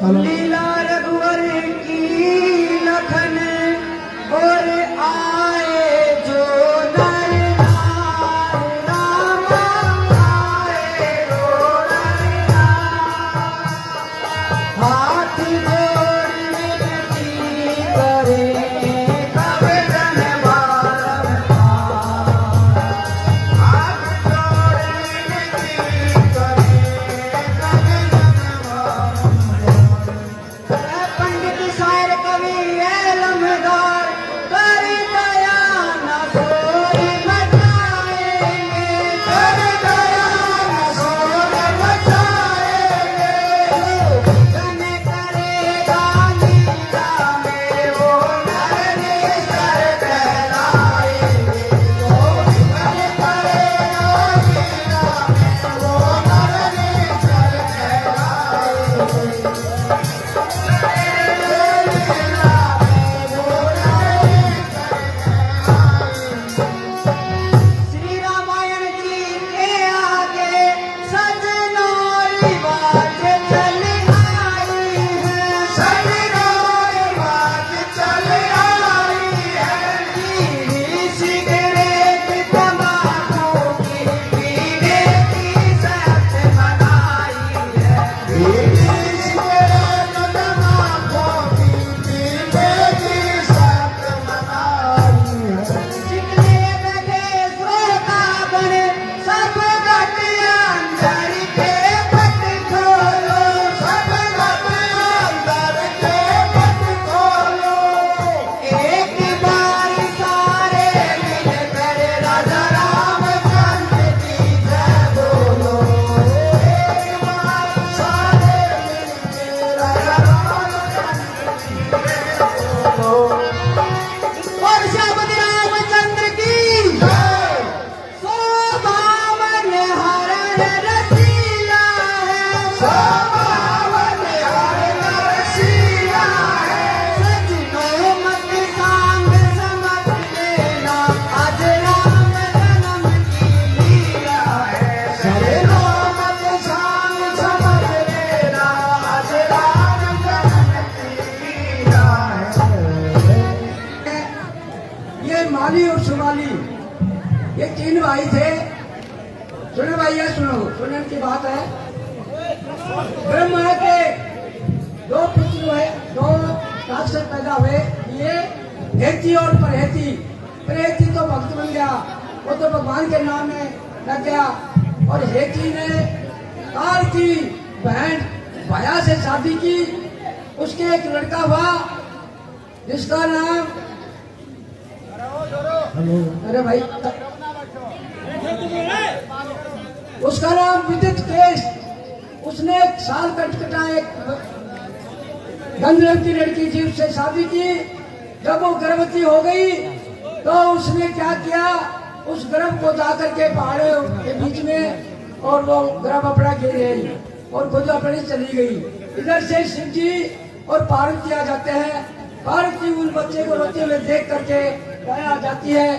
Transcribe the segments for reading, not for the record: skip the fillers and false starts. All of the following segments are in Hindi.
लीला रघुवर की लखन और आए जो नर नार, राम आए रो नर नार। हाथ जोड़ विनती करे कब धनवार पार। हाथ जोड़ विनती करे कब धनवार। पंडित शायर कवि लम्हेदार कर दया न सोई मचाएंगे, कर दया न सोई मचाएंगे। धन करेगा लीला में वो नर निश्चर कहलाएंगे। धन करेगा लीला में वो नर निश्चर कहलाएंगे। श्री रामायण जी के आगे सजनों रिवाज चल आई है, सजनों रिवाज चल आई है। बीड़ी सिगरेट तंबाकू की पीने की शर्त बनाई है। बीड़ी सिगरेट तंबाकू की पीने की शर्त बनाई है। जितने बैठे श्रोता बने सब घट अंदर के पट खोलो, सब घट अंदर के पट खोलो। एक बार सारे मिलकर राजा रामचंद्र की जय बोलो। एक बार सारे मिलकर राजा रामचंद्र की जय बोलो। और श्यामती रामचंद्र की जय। स्वभावन हरण रसीला है, स्वभावन हरण रसीला है। सजनों मत सांग समझ लेना आज राम जन्म की लीला है। सजनों मत सांग समझ लेना आज राम जन्म की लीला है। ये माली और सुमाली ये तीन भाई थे। सुनो भाई, ये सुनो, सुनने की बात है। ब्रह्मा के दो पुत्र हुए, दो राक्षस पैदा हुए। ये हेती और परहेती। परहेती तो भक्त बन गया, वो तो भगवान के नाम में लग गया। और हेती ने काल की बहन भया से शादी की। उसके एक लड़का हुआ जिसका नाम, अरे भाई, उसका नाम विदित केश। उसने एक साल कटकटा एक गंधर्व की लड़की थी, उससे शादी की। जब वो गर्भवती हो गई तो उसने क्या किया, उस गर्भ को जाकर के पहाड़ों के बीच में, और वो गर्भ अपना गिर गई और खुद अपनी चली गई। इधर से शिव जी और पार्वती आ जाते हैं। पार्वती उन बच्चे को रोते हुए देख करके आ जाती है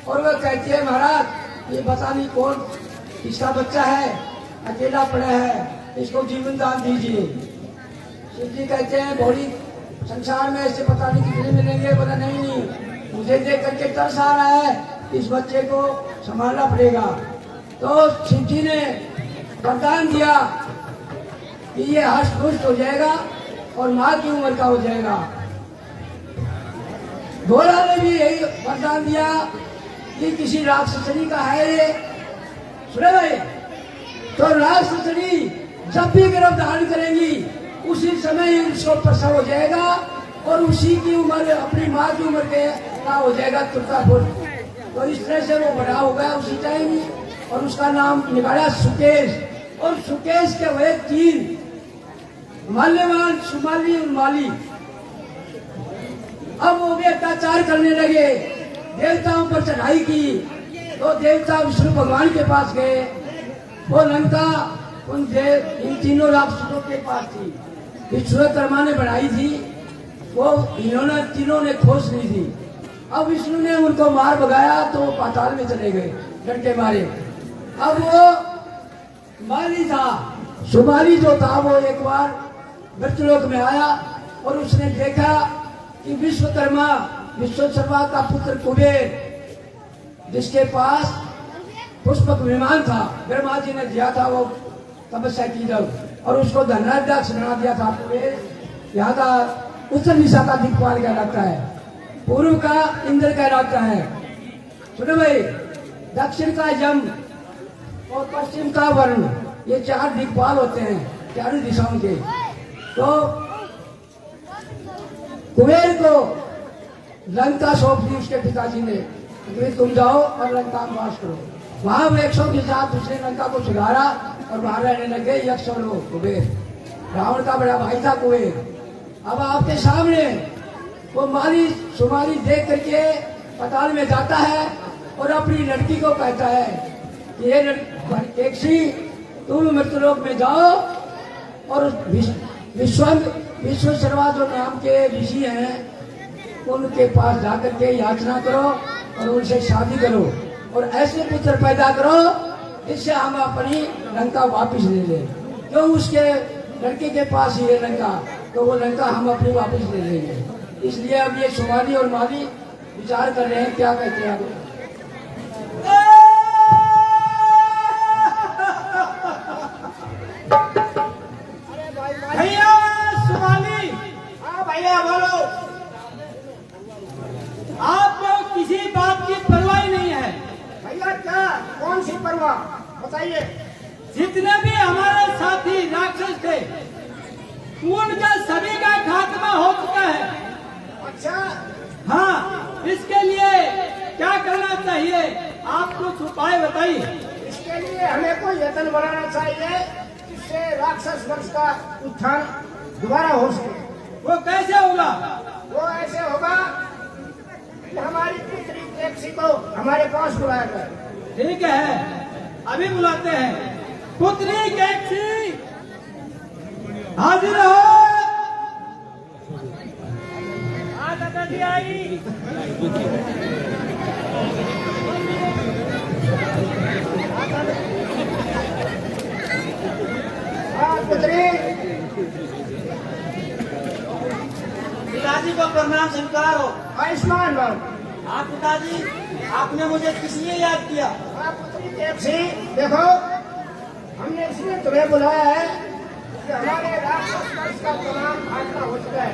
और वह कहती है, महाराज ये पता नहीं कौन इसका बच्चा है, अकेला पड़ा है, इसको जीवन दान दीजिए। शिव जी कहते हैं, भोली संसार में ऐसे पता नहीं कितने मिलेंगे, पता नहीं, मुझे देख करके तरस आ रहा है, इस बच्चे को संभालना पड़ेगा। तो शिव जी ने वरदान दिया कि ये हष्ट पुष्ट हो जाएगा और माँ की उम्र का हो जाएगा। भोला ने भी यही वरदान दिया कि किसी राक्षसनी का है ये। सुने भाई, तो राक्षसनी जब भी गर्भ धारण करेंगी उसी समय ही उसको प्रसव हो जाएगा और उसी की उम्र अपनी माँ की उम्र के का हो जाएगा तुर्तापुर। तो इस तरह से वो बड़ा हो गया उसी टाइम ही, और उसका नाम निकाला सुकेश। और सुकेश के हुए तीन, माल्यवान, सुमाली और माली। अब वो भी अत्याचार करने लगे, देवताओं पर चढ़ाई की। तो देवता विष्णु भगवान के पास गए। वो लंका इन तीनों राक्षसों के पास थी, विश्वकर्मा ने बनाई थी। वो इन्होंने तीनों ने खोज ली थी। अब विष्णु ने उनको मार भगाया तो वो पाताल में चले गए डंडे मारे। अब वो माली था, सुमाली जो था वो एक बार मृत्युलोक में आया और उसने देखा कि विश्वकर्मा का पुत्र कुबेर, जिसके पास पुष्पक विमान था, ब्रह्मा जी ने दिया था, वो तपस्या की जब, और उसको धनाध्याक्ष बना दिया था। कुबेर यहाँ का उत्तर दिशा का दिक्पाल कहलाता है, पूर्व का इंद्र कहलाता है। सुनो भाई, दक्षिण का यम और पश्चिम का वरुण, ये 4 दिक्पाल होते हैं चारों दिशाओं के। तो कुबेर को लंका सौंप दी उसके पिताजी ने कि तुम जाओ और लंका में वास करो। वहां वृक्षों के साथ उसने लंका को सुधारा और वहां रहने लगे यक्ष और कुबेर। रावण का बड़ा भाई था कुबेर। अब आपके सामने वो माली सुमाली देख करके पताल में जाता है और अपनी लड़की को कहता है कि ये लड़की, तुम मृत्युलोक में जाओ और विश्वकर्मा जो नाम के ऋषि हैं उनके पास जाकर के याचना करो और उनसे शादी करो और ऐसे पुत्र पैदा करो इससे हम अपनी लंका वापस ले लें। क्यों, उसके लड़के के पास ही है लंका, तो वो लंका हम अपनी वापस ले लेंगे। इसलिए अब ये सुमाली और माली विचार कर रहे हैं, क्या कहते हैं आप? भैया सुमाली, हाँ भैया बोलो। आपको किसी बात की परवाह नहीं है? भैया क्या, कौन सी परवाह बताइए। जितने भी हमारे साथी राक्षस थे उनका सभी का खात्मा हो चुका है। अच्छा, हाँ, इसके लिए क्या करना चाहिए, आप कुछ उपाय बताइए। इसके लिए हमें कोई यत्न बनाना चाहिए जिससे राक्षस वंश का उत्थान दोबारा हो सके। वो कैसे होगा? वो ऐसे होगा कि हमारी पुत्री केकसी को हमारे पास बुलाया जाए। ठीक है, अभी बुलाते हैं। पुत्री केकसी हाजिर हो। हाँ दादाजी आई। हाँ पुत्री, पिताजी को प्रणाम स्वीकार हो। आयुष्मान भव। हाँ पिताजी, आपने मुझे किस लिए याद किया? हाँ पुत्री केकसी, देखो हमने इसलिए तुम्हें बुलाया है कि हमारे राक्षस वंश का तमाम खात्मा हो चुका है।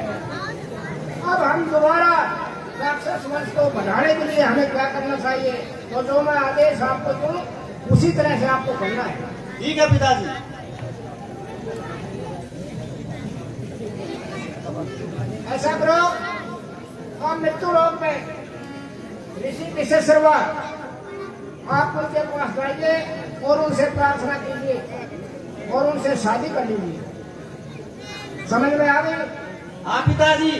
अब हम दोबारा राक्षस वंश को बढ़ाने के लिए हमें क्या करना चाहिए, तो जो मैं आदेश आपको दूं उसी तरह से आपको करना है। ठीक है पिताजी। ऐसा करो, आप मृत्युलोक में ऋषि विशेषरवा आप उनके पास जाइए और उनसे प्रार्थना कीजिए और उनसे शादी कर लीजिए। समझ में आ गई? हाँ पिताजी,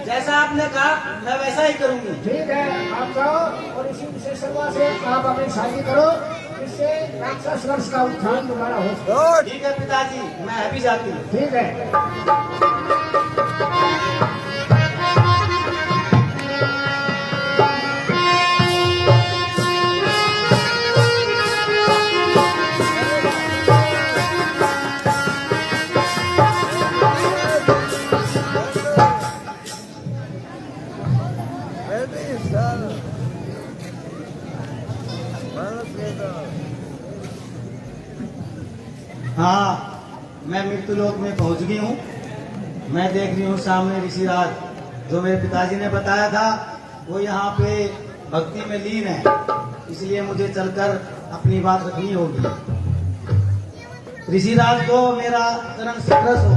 जैसा आपने कहा मैं वैसा ही करूंगी। ठीक है, आप जाओ और इसी विशेषरवा से आप अपनी शादी करो, इससे राक्षस वंश का उत्थान दोबारा हो सके। ठीक है पिताजी, मैं अभी जाती हूँ। ठीक है। हाँ, मैं मृत्युलोक में पहुंच गई हूँ। मैं देख रही हूँ सामने ऋषिराज, जो मेरे पिताजी ने बताया था वो यहाँ पे भक्ति में लीन है, इसलिए मुझे चलकर अपनी बात रखनी होगी। ऋषिराज को मेरा चरण स्पर्श हो।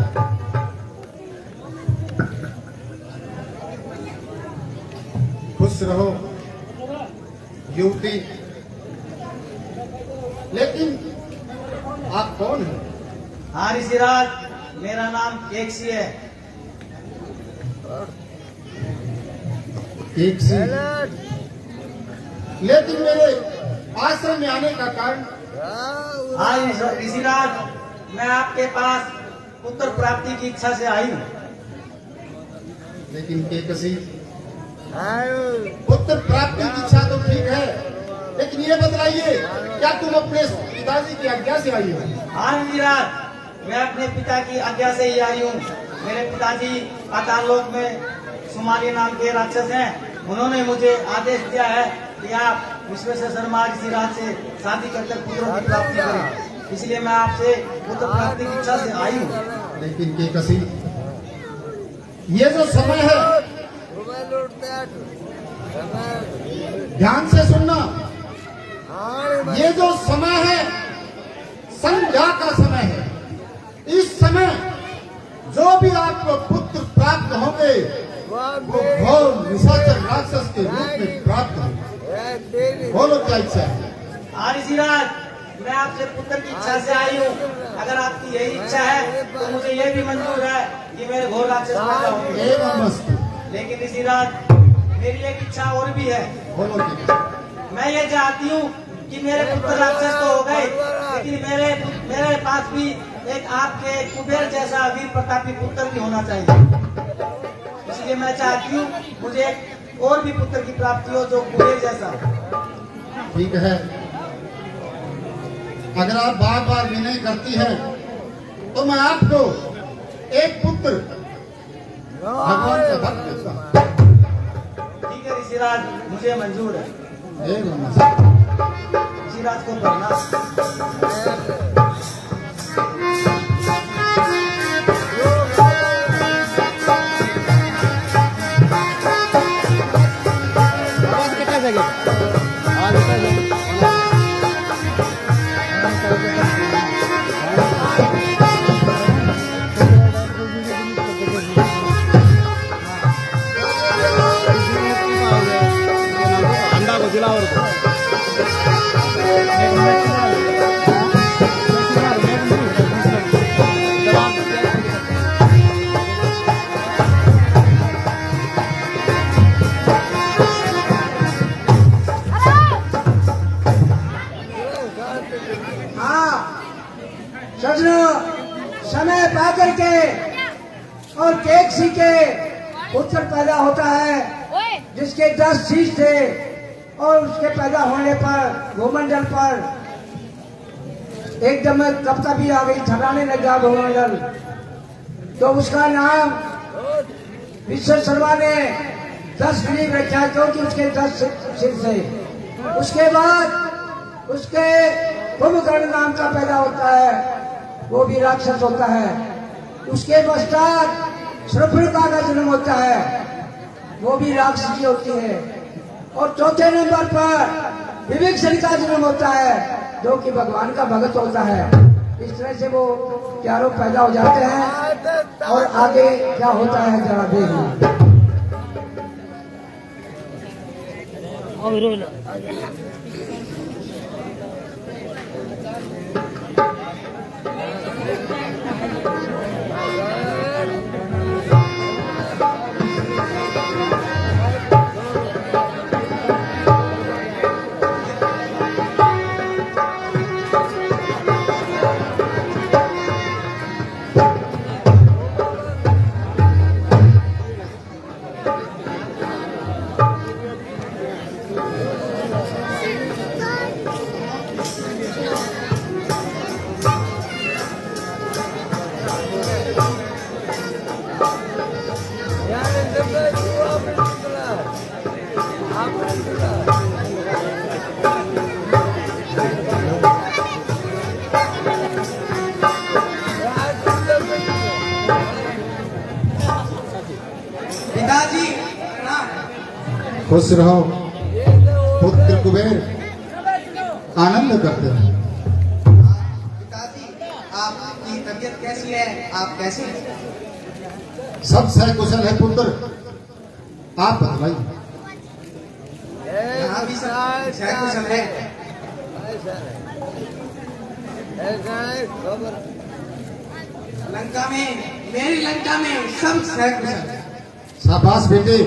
खुश रहो युवती, लेकिन आप कौन हैं? हाँ ऋषिराज, मेरा नाम केकसी है। केकसी, लेकिन मेरे आश्रम में आने का कारण? हाँ ऋषिराज, मैं आपके पास पुत्र प्राप्ति की इच्छा से आई हूँ। लेकिन केकसी, पुत्र प्राप्ति की इच्छा तो ठीक है, लेकिन ये बतलाइए क्या तुम अपने पिताजी की आज्ञा से आई हो? हाँ ऋषिराज, मैं अपने पिता की आज्ञा से ही आई हूँ। मेरे पिताजी पाताल लोक में सुमाली नाम के राक्षस हैं। उन्होंने मुझे आदेश दिया है कि आप विश्वेश्वर शर्मा ऋषिराज से शादी करके पुत्रों की प्राप्ति करें। इसलिए मैं आपसे पुत्र प्राप्ति की इच्छा से आई हूँ। लेकिन केकसी, ये जो समय है, ध्यान से सुनना, ये जो समय है संध्या का समय है। इस समय जो भी आपको पुत्र प्राप्त होंगे वो घोर निशाचर राक्षस के रूप में प्राप्त होंगे। बोलो क्या इच्छा है? ऋषिराज, मैं आपसे पुत्र की इच्छा से आई हूँ। अगर आपकी यही इच्छा है तो मुझे ये भी मंजूर है कि मेरे घोर राक्षस पैदा होंगे। एवं मस्तु। लेकिन ऋषिराज, मेरी एक इच्छा और भी है। बोलो क्या? मैं ये चाहती हूँ कि मेरे पुत्र राक्षस तो हो गए, लेकिन मेरे पास भी एक आपके कुबेर जैसा वीर प्रतापी पुत्र भी होना चाहिए। इसलिए मैं चाहती हूँ मुझे एक और भी पुत्र की प्राप्ति हो जो कुबेर जैसा। ठीक है, अगर आप बार बार विनय करती हैं तो मैं आपको एक पुत्र भगवान का भक्त देता हूं। ठीक है ऋषिराज, मुझे मंजूर है। एवं मस्तु। ऋषिराज को प्रणाम। समय पा करके और केकसी के पुत्र पैदा होता है जिसके 10 शीश थे, और उसके पैदा होने पर भूमंडल पर एकदम कपता भी आ गई, थराने लगा भूमंडल। तो उसका नाम विश्वेश्वर शर्मा ने 10 दिलीप रखा क्योंकि उसके 10 सिर थे। उसके बाद उसके कुंभकर्ण नाम का पैदा होता है, वो भी राक्षस होता है। उसके पश्चात शूर्पणखा का जन्म होता है, वो भी राक्षसी होती है। और चौथे नंबर पर विभीषण का जन्म होता है जो कि भगवान का भगत होता है। इस तरह से वो चारों पैदा हो जाते हैं। और आगे क्या होता है जरा देखिए। पिताजी खुश रहो, पुत्र कुबेर आनंद करते हैं। पिताजी, आपकी तबीयत कैसी है? आप कैसे हैं? सब सकुशल है पुत्र, आप बतलाइए। यहाँ भी सब सकुशल है। लंका में, मेरी लंका में सब सकुशल है। शाबाश बेटे,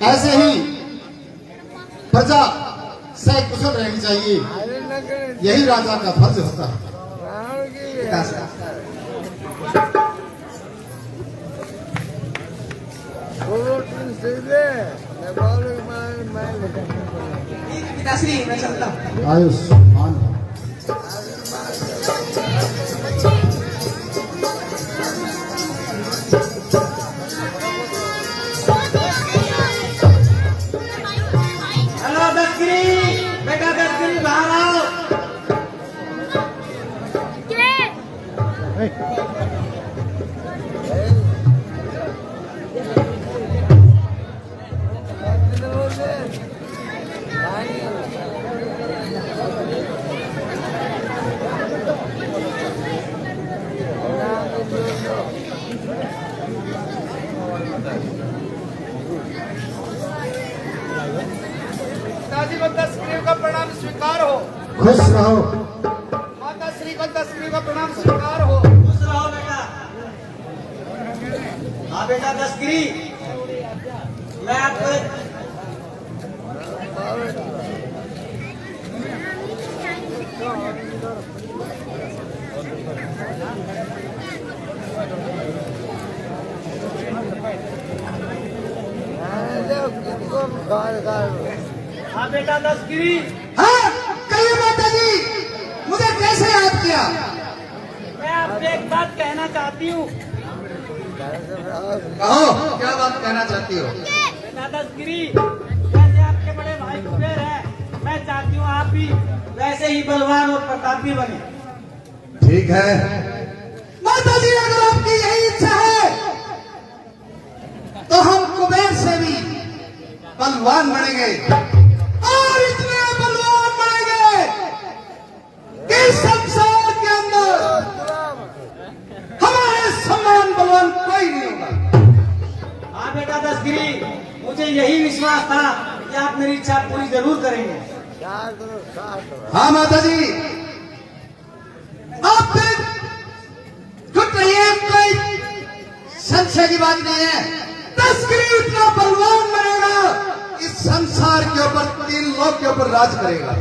ऐसे ही प्रजा सकुशल रहनी चाहिए, यही राजा का फर्ज होता है। पिताश्री, मैं चलता हूँ। आयुष्मान। को 10 ग्रीव का प्रणाम स्वीकार हो। खुश रहो। माता श्री को 10 ग्रीव का प्रणाम स्वीकार हो। खुश रहो बेटा। हाँ बेटा दस्तगिरी, मैं आपको हाँ बेटा दस्तगिरी, हाँ कहिए माता जी, मुझे कैसे याद किया? मैं आपसे एक बात कहना चाहती हूँ। कहो, क्या बात कहना चाहती हो? बेटा दस्तगिरी, जैसे आपके बड़े भाई कुबेर हैं, मैं चाहती हूँ आप भी वैसे ही बलवान और प्रतापी बने। ठीक है माता जी, अगर आपकी यही इच्छा है तो हम कुबेर से भी बलवान बनेंगे और इतने बलवान बनेंगे कि संसार के अंदर हमारे समान बलवान कोई नहीं होगा। हाँ बेटा दस्तगिरी, मुझे यही विश्वास था कि आप मेरी इच्छा पूरी जरूर करेंगे। हाँ माता जी, आप छुट रही है, कोई संशय की बात नहीं है। तस्करी इतना बलवान बनेगा इस संसार के ऊपर, 3 लोक के ऊपर राज करेगा।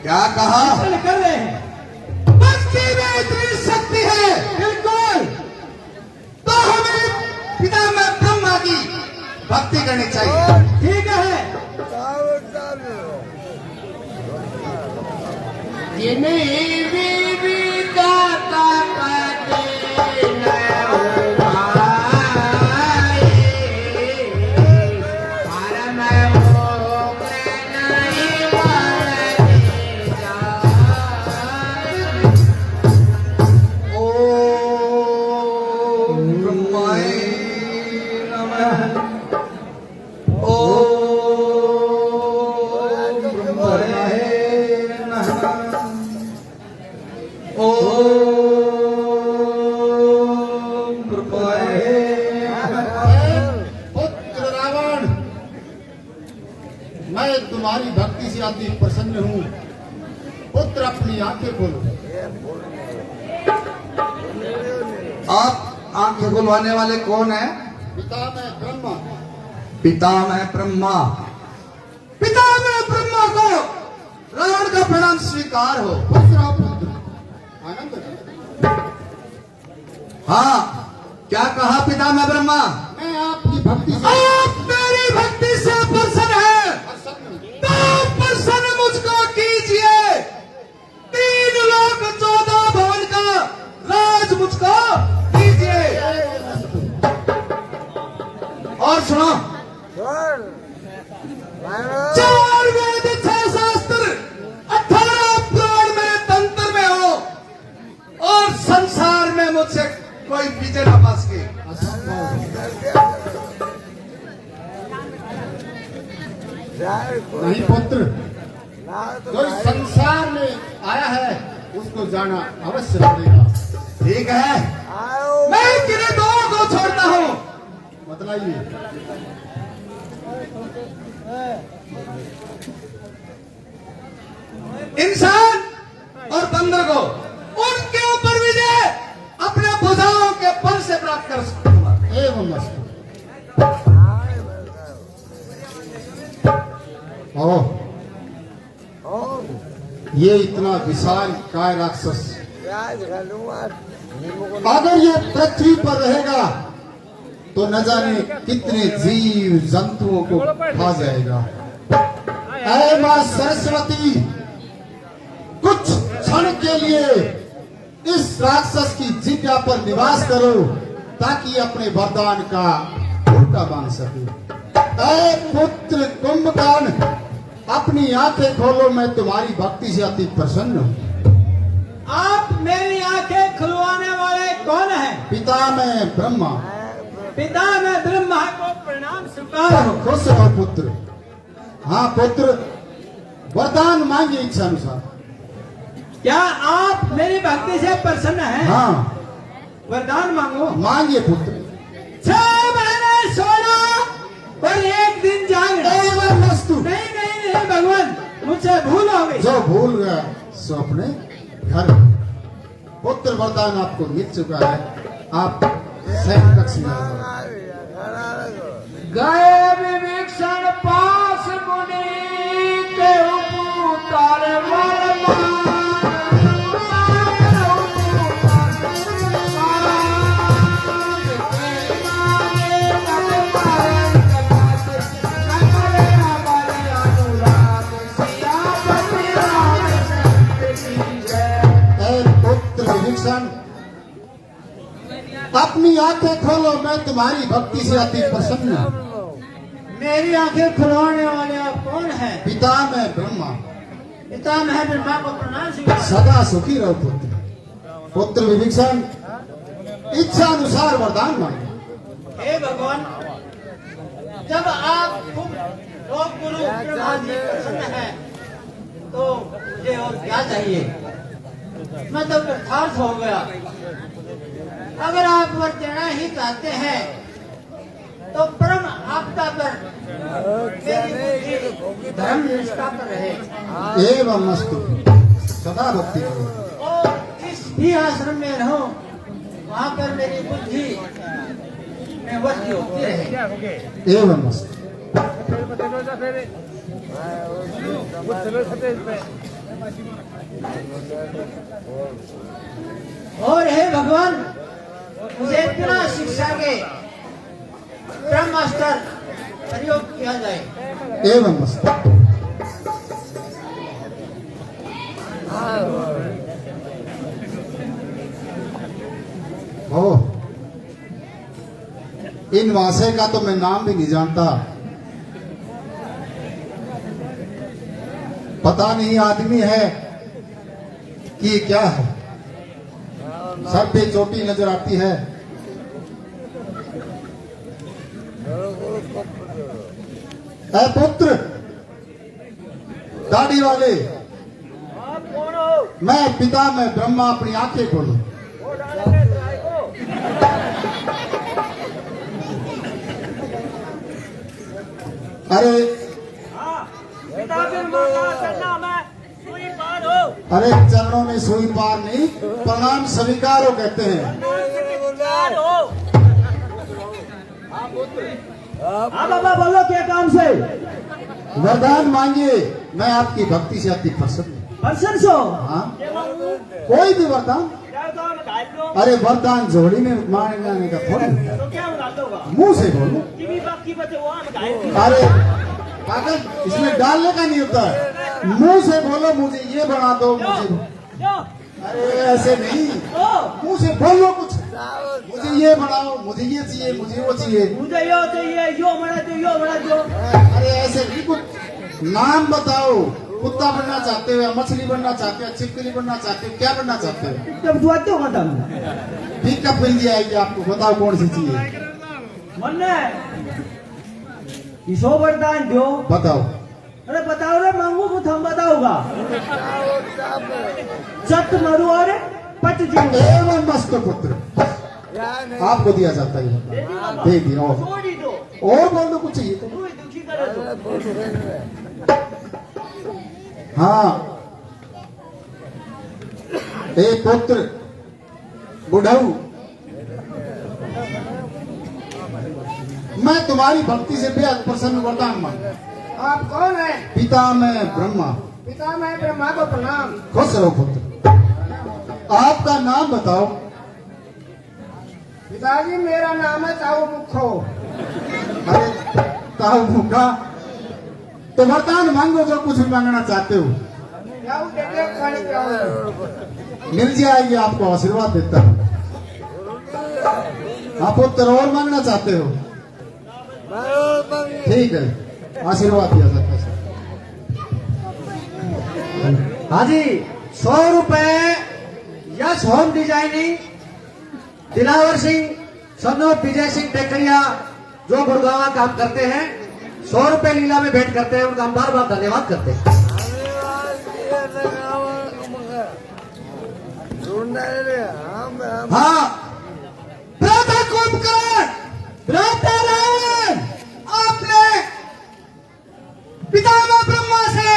क्या कहा? कर रहे हैं। भक्ति में इतनी शक्ति है, बिल्कुल, तो हमें पितामह ब्रह्मा की भक्ति करनी चाहिए। ठीक है। पुत्र रावण, मैं तुम्हारी भक्ति से अति प्रसन्न हूँ। पुत्र अपनी आंखें खोलो। आप आंखें खुलवाने वाले कौन है? पितामह ब्रह्मा। पितामह ब्रह्मा, पितामह ब्रह्मा को रावण का प्रणाम स्वीकार हो। आनंद। हाँ, क्या कहा पितामह ब्रह्मा? मैं आपकी भक्ति से, आप मेरी भक्ति से प्रसन्न है तो प्रसन्न मुझको कीजिए। 3 लोक 14 भवन का राज मुझको कीजिए। और सुनो, 4 वेद 6 शास्त्र 18 पुराण मेरे तंत्र में हो और संसार में मुझसे कोई विजय न पा सके। नहीं पुत्र, जो इस संसार में आया है उसको जाना अवश्य पड़ेगा। ठीक है, मैं किन्हीं दो को छोड़ता हूँ। बतलाइए। इंसान और बंदर को उनके ऊपर विजय अपने भुजाओं के बल से प्राप्त कर सकूंगा। एवं अस्तु। ओह, ये इतना विशाल काय राक्षस अगर ये पृथ्वी पर रहेगा तो न जाने कितने जीव जंतुओं को खा जाएगा। ऐ मां सरस्वती, कुछ क्षण के लिए इस राक्षस की जिह्वा पर निवास करो ताकि अपने वरदान का उल्टा बांध सके। ऐ पुत्र कुंभकर्ण, अपनी आंखें खोलो, मैं तुम्हारी भक्ति से अति प्रसन्न हूँ। आप मेरी आंखें खुलवाने वाले कौन हैं? पिता में ब्रह्मा। पिता में ब्रह्मा को प्रणाम स्वीकार हो। खुश रहो पुत्र। हाँ पुत्र, वरदान मांगिए इच्छा अनुसार। क्या आप मेरी भक्ति से प्रसन्न हैं? हाँ वरदान मांगो। मांगिए पुत्र। 6 महीने सोना और 1 दिन जागना। एवं अस्तु। नहीं नहीं नहीं भगवान, मुझसे भूल हो गई। जो भूल गया सो अपने घर। पुत्र वरदान आपको मिल चुका है, आप सैन कक्ष में जाओ। गए विभीषण पास मुनि के उतार पुत्र विभीषण, अपनी आंखें खोलो, मैं तुम्हारी भक्ति से अति प्रसन्न हूँ। मेरी आंखें खुलवाने वाले आप कौन हैं? पिता में ब्रह्मा। पिता में ब्रह्मा को प्रणाम स्वीकार। सदा सुखी रहो पुत्र। पुत्र विभीषण, इच्छा अनुसार वरदान मांगे। हे भगवान, जब आप खूब लोक गुरु ब्रह्मा जी प्रसन्न हैं, तो मुझे और क्या चाहिए? मैं तो कृतार्थ हो गया। अगर आप वर देना ही चाहते हैं तो परम आपदा पर मेरी बुद्धि धर्म निष्ठा पर रहे एवं अस्तु। सदा भक्ति करो। और इस भी आश्रम में रहो, वहाँ पर मेरी बुद्धि में वृद्धि होती रहे। एवं अस्तु। और हे भगवान, मुझे इतना शिक्षा के ब्रह्मास्त्र प्रयोग किया जाए। एवं अस्तु। ओह, इन वासे का तो मैं नाम भी नहीं जानता। पता नहीं आदमी है कि क्या है। सर पे चोटी नजर आती है। ऐ पुत्र दाढ़ी वाले, आप कौन हो? मैं पिता में ब्रह्मा, अपनी आंखें खोलो। वो डालेंगे चाय को। अरे हाँ, पिता ब्रह्मा का चलना मैं सुई पार हो। अरे चरणों में सुई पार नहीं, प्रणाम स्वीकार हो कहते हैं। पार हो। हाँ बाबा, बोलो क्या काम से? वरदान मांगिए, मैं आपकी भक्ति से अति प्रसन्न हूं। प्रसन्न सो। हाँ, कोई भी वरदान। क्या तो हम घायल लो? अरे वरदान जोड़ी में मांगने का थोड़ा तो क्या हम डाल दोगा? मुंह से बोलो। कि भी बाकी बचे वो हम घायल लो। अरे पागल, इसमें डालने का नहीं होता है, मुंह से बोलो मुझे ये बना दो, मुझे। क्यों? अरे ऐसे नहीं, मुंह से बोलो कुछ, मुझे ये बनाओ, मुझे ये चाहिए, मुझे वो चाहिए। मुझे यो चाहिए, यो बना दो, यो बना दो। अरे ऐसे नहीं, कुछ नाम बताओ। कुत्ता बनना चाहते हो, मछली बनना चाहते हो, छिपकली बनना चाहते हो, क्या बनना चाहते हो? जब दुआते होगा तब पिकअप मिल जाएगी आपको, बताओ कौन सी चाहिए। मन किसो वरदान दो। बताओ। अरे बताओ रे मांगू को हम बताऊंगा चट मरु और पट जी एवं मस्त पुत्र आपको दिया जाता है, दे दिया। और बोल दो कुछ चाहिए तो। दुखी करे तो हाँ एक पुत्र बुढ़ऊ, मैं तुम्हारी भक्ति से बेहद प्रसन्न वरदान मांग। आप कौन है? पिता में ब्रह्मा। पिता मैं ब्रह्मा को प्रणाम। खुश रहो पुत्र, आपका नाम बताओ। पिताजी मेरा नाम है ताऊ मुखो। अरे ताऊ भूखा तो वरदान मांगो, जो कुछ भी मांगना चाहते हो जाओ देखे खाने जाओ। मिल जाएगी, आपको आशीर्वाद देता हूँ। आप पुत्र और मांगना चाहते हो? ठीक है, आशीर्वाद दिया जाता है। हाँ जी, 100 रुपए यश होम डिजाइनिंग दिलावर सिंह सन्नो विजय सिंह टेकरिया जो गुड़गांव में काम करते हैं, 100 रुपए लीला में भेंट करते हैं। उनका हम बार बार धन्यवाद करते हैं। हाँ भ्राता कुंभकर्ण, भ्राता रावण, आपने पितामह ब्रह्मा से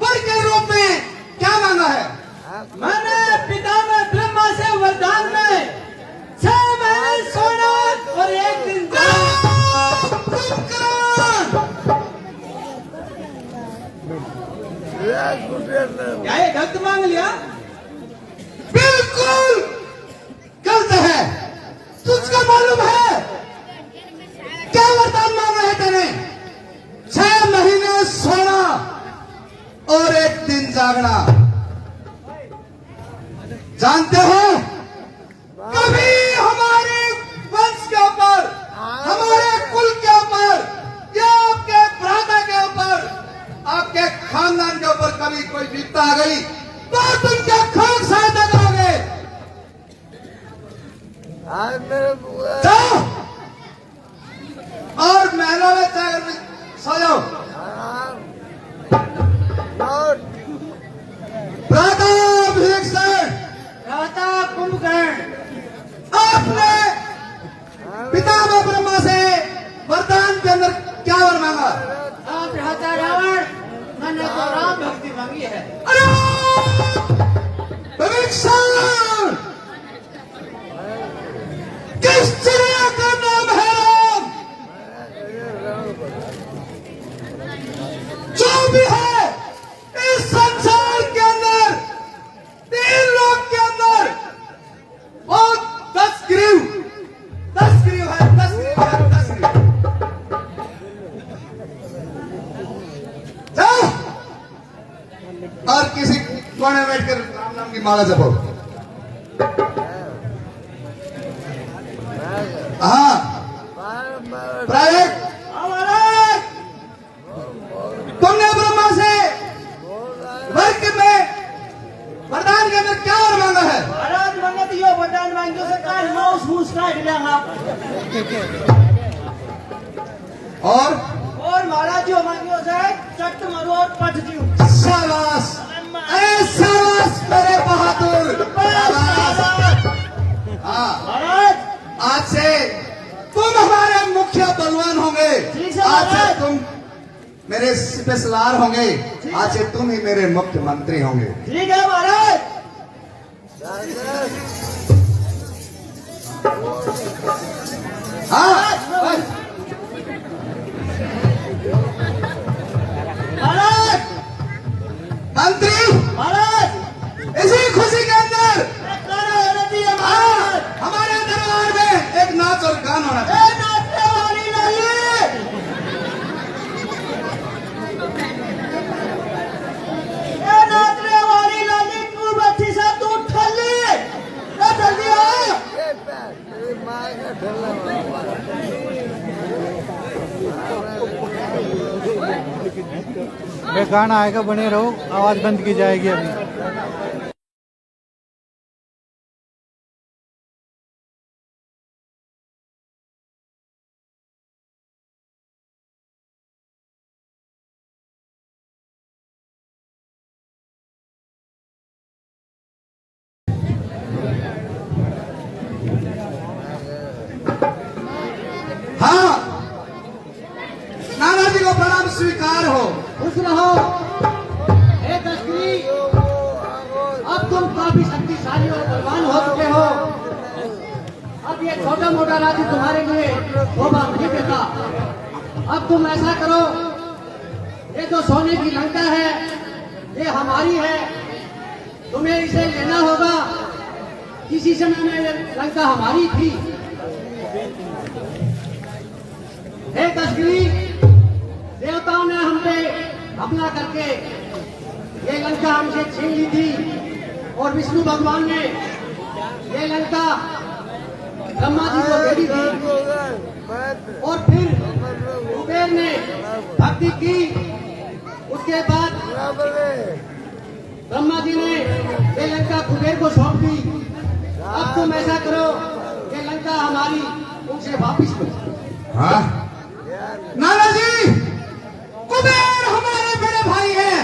वर के रूप में क्या मांगा है? मैंने पितामह ब्रह्मा से वरदान में 6 महीने सोना और 1 दिन क्या ये गलत मांग लिया? बिल्कुल गलत है। तुझको मालूम है क्या वरदान मांगा है तेने? 6 महीने सोना और 1 दिन जागना। जानते हो, कभी हमारे वंश के ऊपर, हमारे कुल के ऊपर, या आपके भ्राता के ऊपर, आपके खानदान के ऊपर कभी कोई विपदा आ गई तो तुम क्या खाक सहायता करोगे? जाओ और महलों में जाकर सो जाओ। भ्राता भीषण, राता कुंभकर्ण, आपने पितामह ब्रह्मा से वरदान के अंदर क्या वर मांगा? आप राता रावण, मैंने तो राम भक्ति मांगी है। अरे भीषण, किस चिड़िया का नाम है राम? जो भी है इस संसार के अंदर, 3 लोक के अंदर, और 10 ग्रीव है, 10 ग्रीव है, 10 ग्रीव। जाओ और किसी कोने में बैठकर राम नाम की माला जपो। हाँ प्राइवेट, तुमने ब्रह्मा से वर्ग में वरदान के अंदर क्या और मांगा है? महाराज मांगे तो यो वरदान मांगो से काट माउस फूस काट लेंगे। और महाराज जो मांगो से चट मरो और पट जीव। शाबाश, शाबाश मेरे बहादुर, शाबाश। हाँ महाराज आज से तुम हमारे मुखिया बलवान होंगे। ठीक है, आज से महाराज। तुम मेरे सिपहसालार होंगे। आज से तुम ही मेरे मुख्यमंत्री होंगे। ठीक है महाराज। हाँ महाराज मंत्री, महाराज इसी खुशी के अंदर एक गाना होना चाहिए हाँ, महाराज। हमारे दरबार में एक नाच और गान होना चाहिए। ए नाचने वाली लाली, ए नाचने वाली लाली, तू बच्ची से तू ठल्ली, ए जल्दी आ। गाना आएगा, बने रहो, आवाज बंद की जाएगी अभी। अब ये छोटा मोटा राज्य तुम्हारे लिए शोभा नहीं देता। अब तुम ऐसा करो, ये जो सोने की लंका है ये हमारी है, तुम्हें इसे लेना होगा। किसी समय में ये लंका हमारी थी। हे तस्करी, देवताओं ने हम पे हमला करके ये लंका हमसे छीन ली थी और विष्णु भगवान ने ये लंका ब्रह्मा जी को दे दी थी। और फिर कुबेर ने भक्ति की, उसके बाद ब्रह्मा जी ने ये लंका कुबेर को सौंप दी। अब तुम ऐसा करो, ये लंका हमारी उनसे वापिस लो। हाँ नाना जी, कुबेर हमारे बड़े भाई हैं।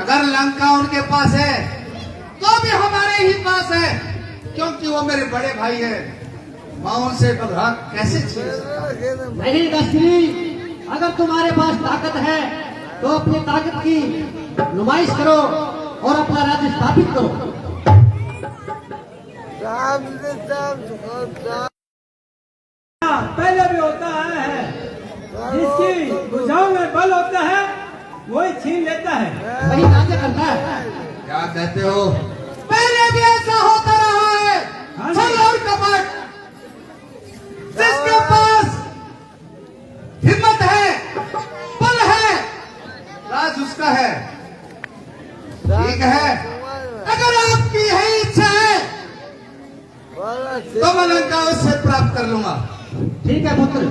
अगर लंका उनके पास है तो भी हमारे ही पास है, क्योंकि वो मेरे बड़े भाई हैं। मैं उनसे बदला कैसे छीन सकता? नहीं दस्ती, अगर तुम्हारे पास ताकत है तो अपनी ताकत की नुमाइश करो और अपना राज्य स्थापित करो। पहले भी होता है, जिसकी भुजाओं में बल होता है वही छीन लेता है, वही राज्य करता है। क्या कहते हो? पहले भी ऐसा होता रहा है। हाँ छल और कपट, जिसके पास हिम्मत है, बल है, राज उसका है। ठीक है, अगर आपकी यही इच्छा है तो मैं लंका उससे प्राप्त कर लूंगा। ठीक है पुत्र।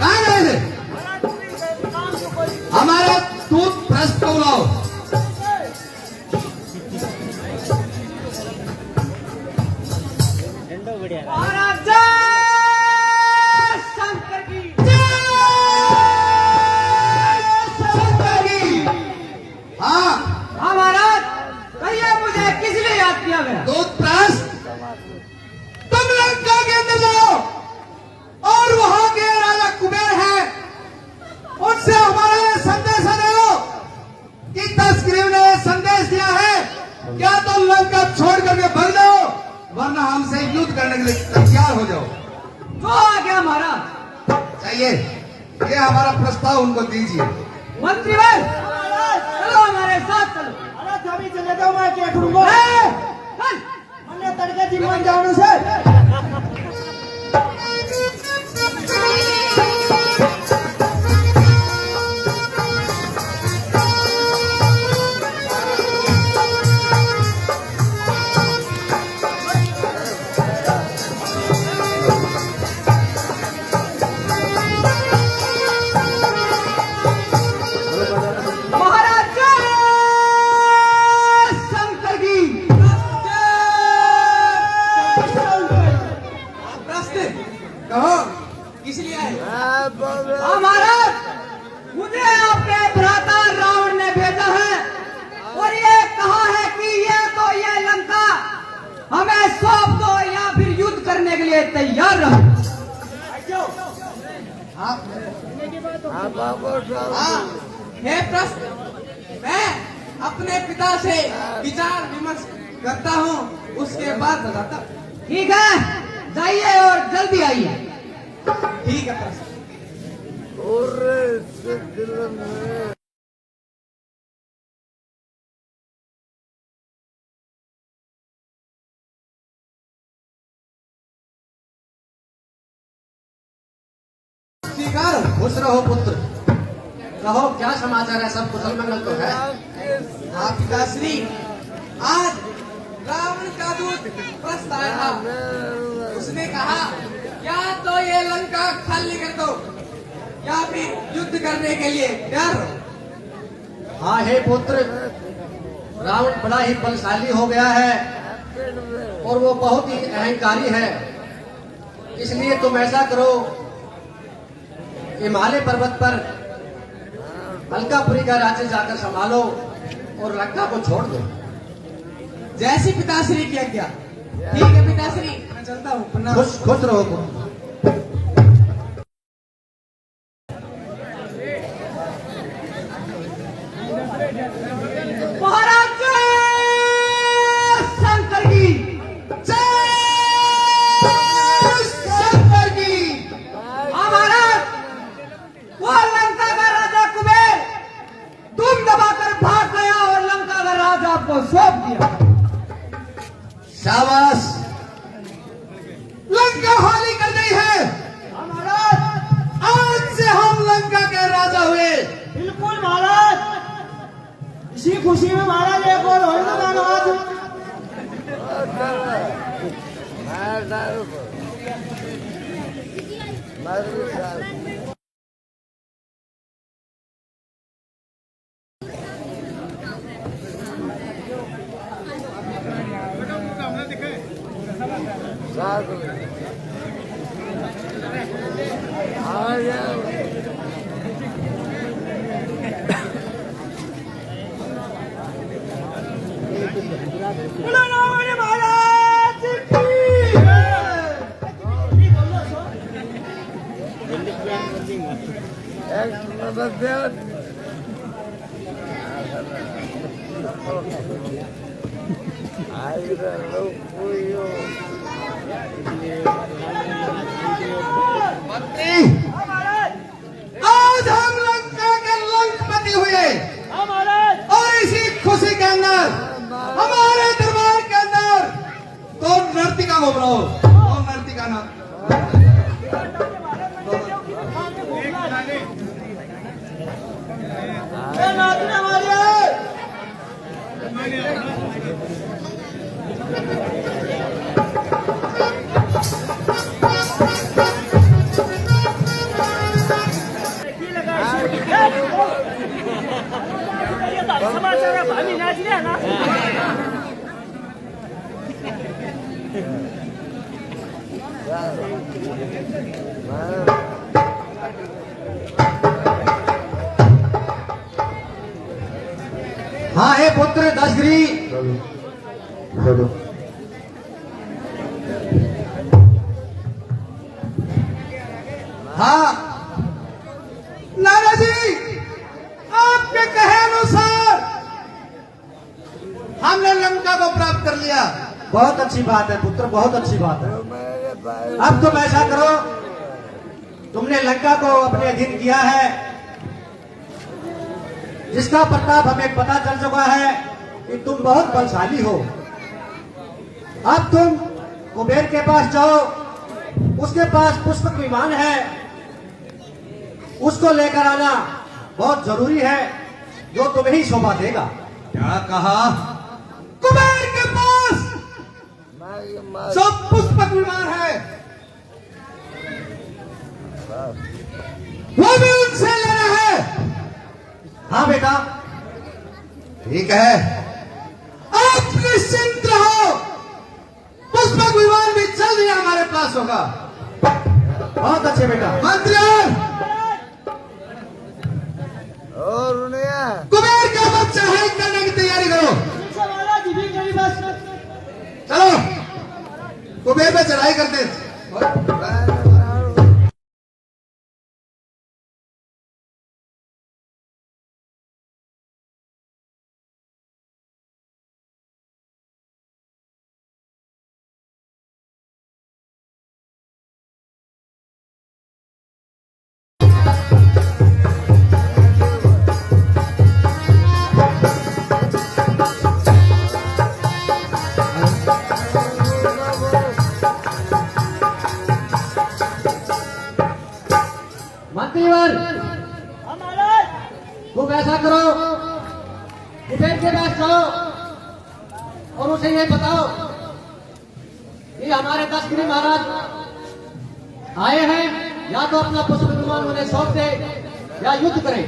कहाँ गए थे? हमारा दूध भ्रष्ट को बुलाओ। महाराज जय शंकर की। शंकर की। हाँ, हाँ महाराज, कहिए मुझे किस लिए याद किया गया? दूध भ्रष्ट, तुम लंका के अंदर जाओ और वहां के राजा कुबेर हैं, उनसे हमारा ये संदेश दो कि तस्करी ने संदेश दिया है, क्या तो लंका छोड़ करके भाग जाओ, वरना हमसे युद्ध करने के लिए तैयार हो जाओ। तो आ गया महाराज। चाहिए, ये हमारा प्रस्ताव उनको दीजिए। मंत्री भाई, चलो हमारे साथ चलो। अरे अभी चले जाओ, मैं क्या करूंगा? चल। हमने तड़के जीवन जाने से महाराज जय शंकर की। प्रश्न कहो, किस लिए आए? हाँ महाराज, मुझे आपके भ्राता रावण ने भेजा है और ये कहा है कि ये लंका हमें सौंप दो या फिर युद्ध करने के लिए तैयार रहो। हाँ, हे प्रश्न, मैं अपने पिता से विचार विमर्श करता हूँ, उसके बाद बताता हूँ। ठीक है, जाइए और जल्दी आइए। ठीक है प्रश्न। स्वीकार, खुश रहो पुत्र। कहो, क्या समाचार है? सब कुशल मंगल तो है? हाँ पिताश्री, आज रावण का दूत प्रश्न आया था। उसने कहा या तो ये लंका खाली कर दो या फिर युद्ध करने के लिए तैयार रहो। हाँ हे पुत्र, रावण बड़ा ही बलशाली हो गया है और वो बहुत ही अहंकारी है। इसलिए तुम ऐसा करो, हिमालय पर्वत पर अलकापुरी का राज्य जाकर संभालो और लंका को छोड़ दो। जैसी पिताश्री की आज्ञा। ठीक है पिताश्री, मैं चलता हूँ। प्रणाम। खुश खुश रहो पुत्र। महाराज शंकर की शंकर की। हाँ महाराज, वो लंका का राजा कुबेर तुम दबाकर भाग गया और लंका का राजा आपको सौंप दिया। शाबाश, लंका हाली कर गई है। महाराज आज से हम लंका के राजा हुए। बिल्कुल महाराज, इसी खुशी में महाराज एक और होने गाना आज। महाराज आज हम लंका के लंकपति हुए और इसी खुशी के अंदर हमारे दरबार के अंदर तो नर्तिका को बुलाओ। तो नर्तिका ना समाचार भाभी नाचले ना। हाँ हे पुत्र दशगिरी, हाँ नाना जी, आपके कहे अनुसार हमने लंका को प्राप्त कर लिया। बहुत अच्छी बात है पुत्र, बहुत अच्छी बात है। अब तुम ऐसा करो, तुमने लंका को अपने अधीन किया है, जिसका प्रताप हमें पता चल चुका है कि तुम बहुत बलशाली हो। अब तुम कुबेर के पास जाओ, उसके पास पुष्पक विमान है, उसको लेकर आना बहुत जरूरी है, जो तुम्हें ही शोभा देगा। क्या कहा? कुबेर के पास जो पुष्पक विमान है वो भी उनसे लेना है। हाँ बेटा, ठीक है, आप निश्चिंत रहो, पुष्पक विमान भी जल्द ही हमारे पास होगा। बहुत अच्छे बेटा। मंत्री कुबेर का वक्त चढ़ाई करने की तैयारी करो। चलो कुबेर पे चढ़ाई करते हैं। मंत्रीवर, तुम ऐसा करो, कुबेर के पास जाओ और उसे ये बताओ कि हमारे दशगिरी महाराज आए हैं, या तो अपना पुष्प विमान उन्हें सौंप दे या युद्ध करें।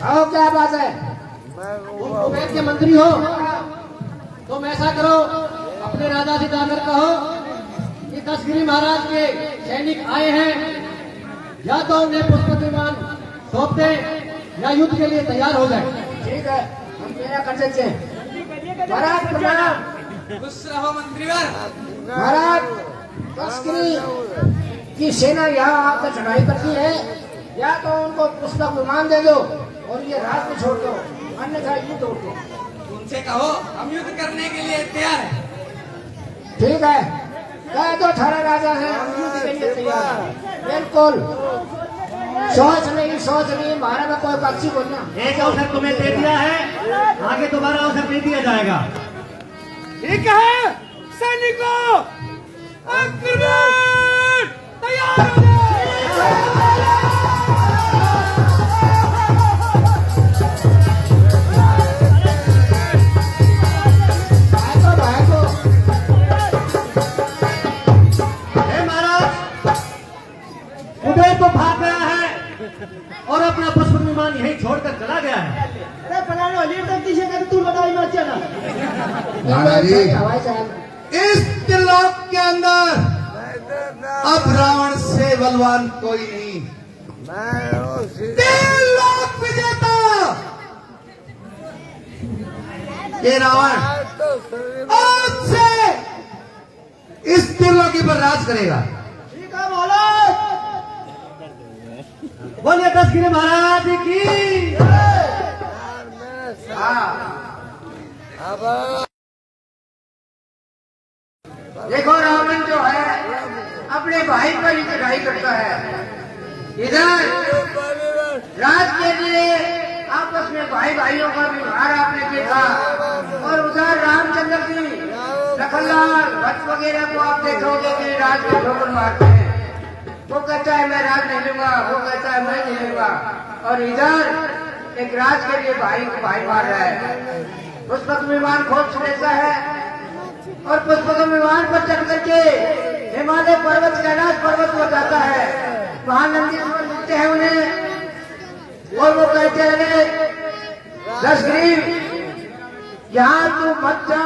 आओ, क्या बात है? तुम कुबेर के मंत्री हो, तो तुम ऐसा करो, अपने राजा से जाकर कहो कि दशगिरी महाराज के सैनिक आए हैं, या तो उन्हें पुष्प विमान सौंप दे या युद्ध के लिए तैयार हो जाए। ठीक है, हम तेरा कर सकते हैं। महाराज प्रणाम। खुश रहो मंत्रीवर। महाराज, दशगिरी की सेना यहाँ आकर चढ़ाई करती है, या तो उनको पुष्पक विमान दे दो और ये रात को छोड़ दो, अन्यथा युद्ध उठ दो। उनसे कहो हम युद्ध करने के लिए तैयार हैं। ठीक है, कह दो 18 राजा है, हम युद्ध के लिए तैयार हैं। बिल्कुल, सोच नहीं हमारे में कोई पक्षी बोलना। एक अवसर तुम्हें दे दिया है, आगे दोबारा अवसर नहीं दिया जाएगा। ठीक है सैनिकों, आक्रमण तैयार हो जाए। कुबेर तो भाग गया है और अपना पुष्प विमान यहीं छोड़कर चला गया है। अरे बनाने लीड तक किसी का तू लड़ाई मत चला। महाराज जी, हवाई जहाज इस त्रिलोक के अंदर अब रावण से बलवान कोई नहीं। त्रिलोक विजेता ये रावण आज से इस त्रिलोकी पर राज करेगा। ठीक है महाराज। बोलिए दशगिरी महाराज की। देखो रावण जो है अपने भाई पर ही चढ़ाई करता है। इधर राज के लिए आपस में भाई भाइयों का व्यवहार आपने देखा, और उधर रामचंद्र जी, लखनलाल भट्ट वगैरह को आप देखोगे कि राज में ठोकर मारते हैं। वो कहता है मैं राज नहीं लूंगा, वो कहता है मैं नहीं लूंगा, और इधर एक राज के लिए भाई को भाई मार रहा है। पुष्पक विमान खोज लेता है और पुष्पक विमान पर चढ़ करके हिमालय पर्वत कैलाश पर्वत हो जाता है। वहां नंदीश्वर मिलते हैं उन्हें और वो कहते हैं दशग्रीव यहाँ तू मत जा,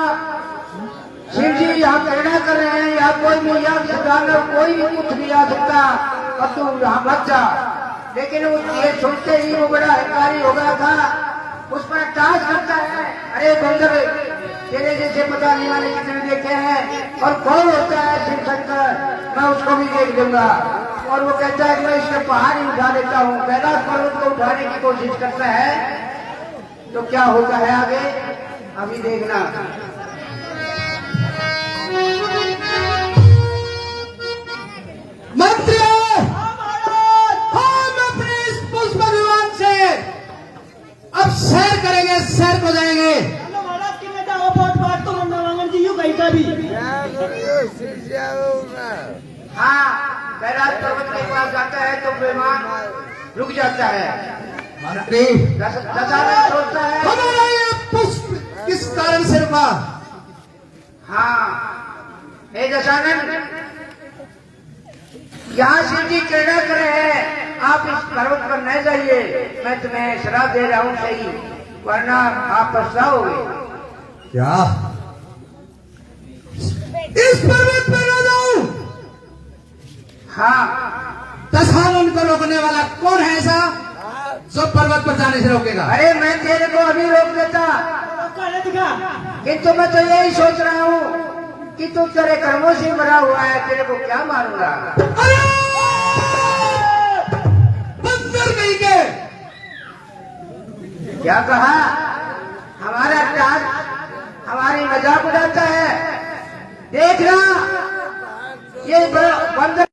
शिव जी यहाँ कहना कर रहे हैं, यहाँ कोई भी यहाँ सुधारना कोई भी कुछ नहीं आ सकता, अब तू यहाँ मत जा। लेकिन ये सुनते ही वो बड़ा हंकारी हो गया था, उस पर टाच करता है। अरे बंदर, तेरे जैसे पता नहीं वाले कितने देखे हैं, और कौन होता है शिव शंकर, मैं उसको भी देख लूंगा। और वो कहता है कि मैं इसके पहाड़ ही उठा लेता हूँ। कैलाश पर्वत को उठाने की कोशिश करता है, तो क्या होता है आगे अभी देखना। मंत्रियों, हम अपने इस पुष्प विमान से अब सैर करेंगे, सैर को जाएंगे। महाराज की नेता वो बहुत बात तो मंगल जी यूं कहीं का भी। हाँ, कैलाश पर्वत के पास जाता है तो विमान रुक जाता है। मंत्री, दशरथ सोचता है हमारा ये पुष्प किस कारण से रुका? हाँ, हे दशानन, यहाँ शिव जी कहना कर रहे हैं आप इस पर्वत पर न जाइए, मैं तुम्हें श्राप दे रहा हूँ सही, वरना आप पछताओगे। क्या इस पर्वत पर न जाऊं? हाँ, दशानन को रोकने वाला कौन है ऐसा जो पर्वत पर जाने से रोकेगा? अरे मैं तेरे को अभी रोक देता, किंतु मैं तो यही सोच रहा हूँ कि तू तेरे कर्मों से मरा हुआ है, तेरे को क्या मारूंगा। अरे बंदर नहीं के, क्या कहा? हमारा टाज हमारी मजाक उड़ाता है। देखना ये बंदर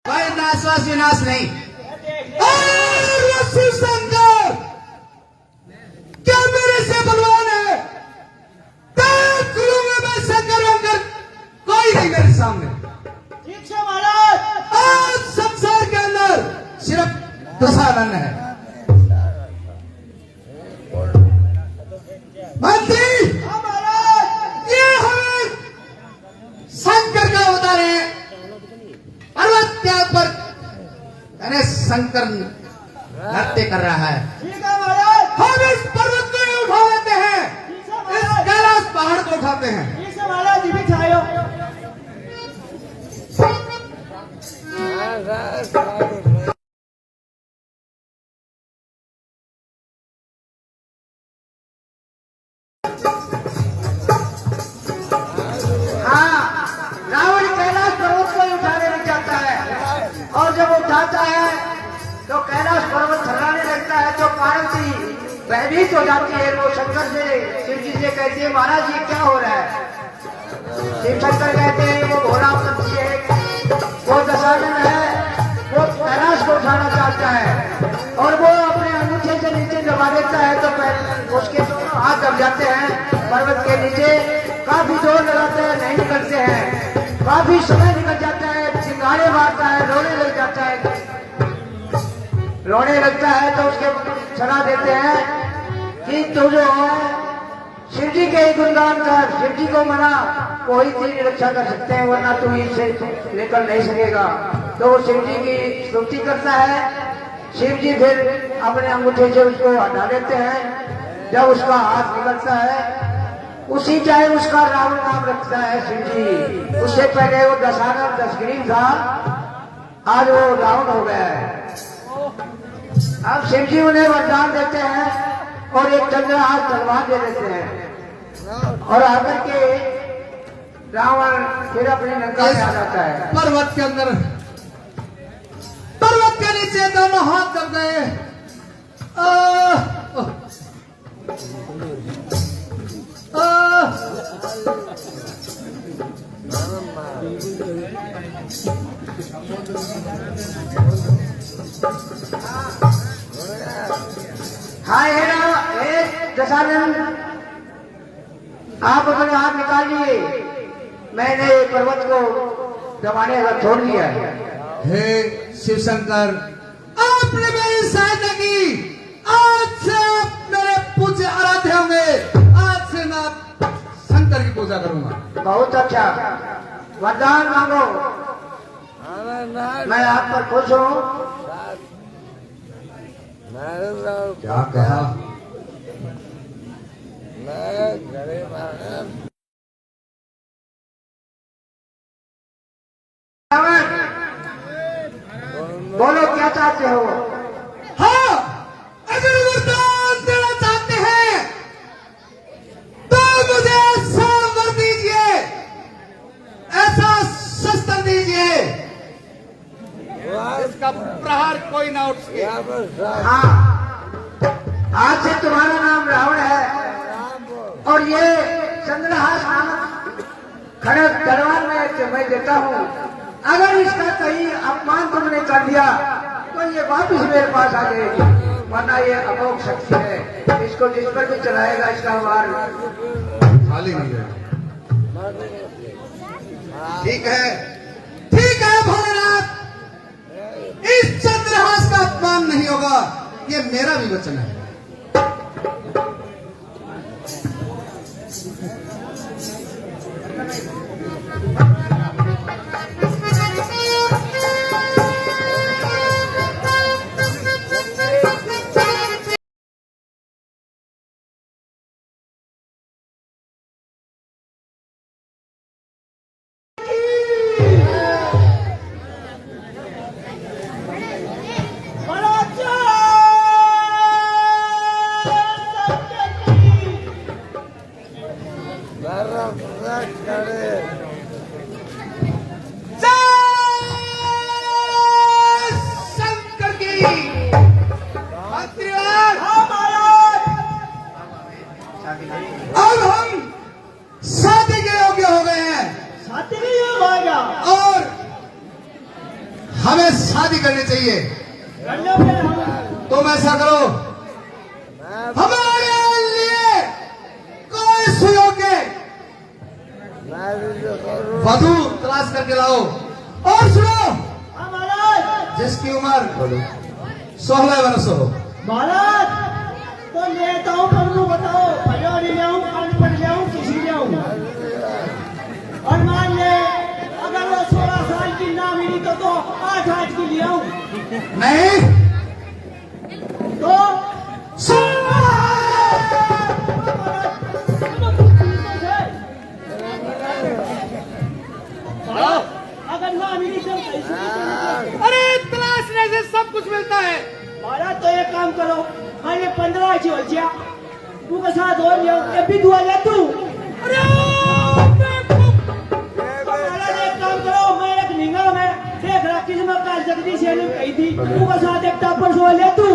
कोई नासवास विनाश नहीं। और ये शिव शंकर क्या मेरे से बलवान है? देख लूंगा मैं शंकर वंकर, कोई नहीं मेरे सामने। ठीक से महाराज। आज संसार के अंदर सिर्फ दशानन है। मंत्री, ये हमें शंकर का अवतार है। पर्वत त्याग शंकर नृत्य कर रहा है। ठीक है महाराज। हम इस पर्वत को ही उठा लेते हैं, इस कैलाश पहाड़ को उठाते हैं। ठीक है महाराज जी भी छायो। रावण कैलाश पर्वत को ही उठाने लग जाता है और जब उठाता है तो कैलाश पर्वत थर्राने लगता है तो पार्वती भयभीत हो जाती है। वो शंकर से शिव जी से कहती है महाराज ये क्या हो रहा है। शिव शंकर कहते हैं वो भोला पंछी है, वो दशानन है, वो कैलाश को उठाना चाहता है और वो अपने अंगूठे से नीचे दबा देता है तो उसके दोनों हाथ दब जाते हैं पर्वत के नीचे। काफी जोर लगाते हैं, नहीं निकलते हैं, काफी समय निकल जाता है, चिंगारे मारता है, रोने लग जाता है। रोने लगता है तो उसके सलाह देते हैं कि तू जो है शिव जी के ही गुणगान कर, शिव जी को मना, कोई तेरी रक्षा कर सकते हैं वरना तू इससे निकल नहीं सकेगा। तो वो शिव जी की स्तुति करता है। शिव जी फिर अपने अंगूठे से उसको हटा देते हैं। जब उसका हाथ निकलता है उसी टाइम उसका रावण नाम रखता है शिव जी। उससे पहले वो दशानन दशग्रीव था, आज वो रावण हो गया है। अब शिव जी उन्हें वरदान देते हैं और एक चंद्रहास तलवार दे देते हैं और आकर के रावण फिर अपनी लंका में आ जाता है। पर्वत के अंदर, पर्वत के नीचे दोनों हाथ दब गए। हाय हे दशानन, आप अपने हाथ निकालिए, मैंने पर्वत को दबाने का छोड़ दिया है। हे शिव शंकर, आपने मेरी सहायता की, आज से आप मेरे पूज्य आराध्य होंगे। आज से मैं शंकर की पूजा करूंगा। बहुत अच्छा, वरदान मांगो, मैं आप पर खुश हूँ। क्या कहा? बोलो क्या चाहते हो? हाँ, अगर वरदान देना चाहते हैं तो मुझे ऐसा वर दीजिए, ऐसा शस्त्र दीजिए इसका प्रहार कोई ना उठ सके। हाँ, आज से तुम्हारा नाम रावण है और ये चंद्रहास नामक खड़ग तलवार मैं देता हूँ। अगर इसका कहीं अपमान तुमने कर दिया तो ये वापिस मेरे पास आ जाएगी, वरना ये अमोघ शक्ति है, इसको जिस पर भी चलाएगा इसका वार खाली नहीं है। ठीक है, ठीक है भोलेनाथ, इस चंद्रहास का अपमान नहीं होगा, ये मेरा भी वचन है। शंकर की अब हम शादी के योग्य हो गए हैं। शादी के योग हो गया और हमें शादी करनी चाहिए। करने में हम तुम ऐसा करो, हमारे लिए कोई सुयोग्य वधू तलाश करके लाओ। और सुनो, महाराज जिसकी उम्र 16 वर्ष हो। महाराज तो लेता हूँ, पर बताओ भैया ले आऊँ, कान पर ले आऊँ, किसी ले आऊँ। और मान ले अगर वो 16 साल की ना मिली तो तो 8 की लिया हूँ नहीं तो अगर ना मेरी अरे तलाशने से सब कुछ मिलता है। महाराज तो एक काम करो, मैंने 15 की हो गया तू के साथ हो लियो ये भी दुआ ले तू। अरे महाराज एक काम करो, मैं एक निंगा में देख रहा किसी में काल जगदीश ने कही थी तू के साथ एक टापर सो ले तू।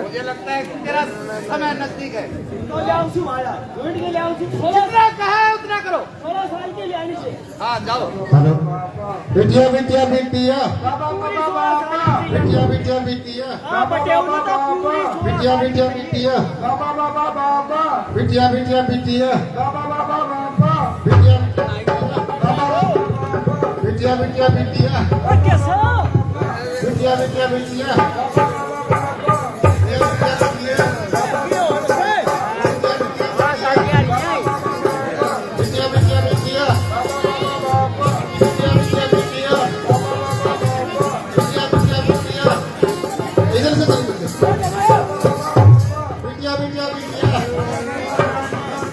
मुझे लगता है कि तेरा समय नजदीक है। तो ले आऊँ महाराज ढूंढ के ले आऊँ जितना कहा है उतना करो। 16 साल के लिए आने से हाँ जाओ। हेलो बिटिया बिटिया बिटिया पूरी 16 साल की। बिटिया बिटिया बिटिया हाँ बटे उन्हें तो पूरी 16 बिटिया बिटिया बिटिया बिटिया बिटिया बिटिया बिटिया बिटिया बिटिया बिटिया और कैसा बिटिया बिटिया बिटिया बिटिया बिटिया बिटिया इधर से बिटिया बिटिया बिटिया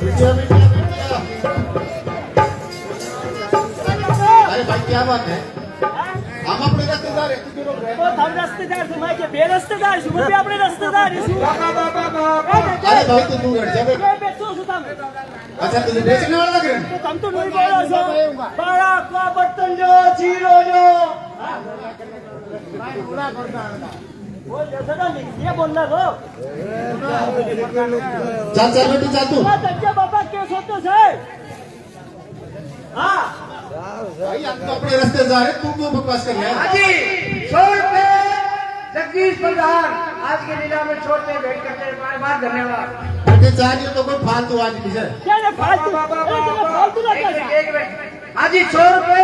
बिटिया बिटिया बिटिया। अरे भाई क्या बात है, हम अपने रिश्तेदार हैं, तू क्यों रोक रहा है? तो हम रिश्तेदार से मैं के बेरिश्तेदार हूँ मैं भी अपने रिश्तेदार हूँ। अरे भाई तू दूर हट जा बे। मैं बेचो सुता मैं अच्छा तुझे बेचने वाला लग रहा है? तो हम तो नहीं बोल रहा सो बड़ा का बर्तन जो चीरो जो बोल जैसा ना ये बोलना को चल चल बेटी चल तू। अच्छा बाबा क्या सोचते से हाँ भाई हम तो अपने रिश्तेदार हैं, तू क्यों बकवास कर रहा है? हाजी 100 रुपए जगदीश प्रधान आज के लीला में छोड़ते भेंट करते हैं, बार बार धन्यवाद। बेटे चाहिए तो कोई फालतू आदमी से। क्या ना फालतू फालतू ना कैसा एक मिनट हाजी 100 रुपए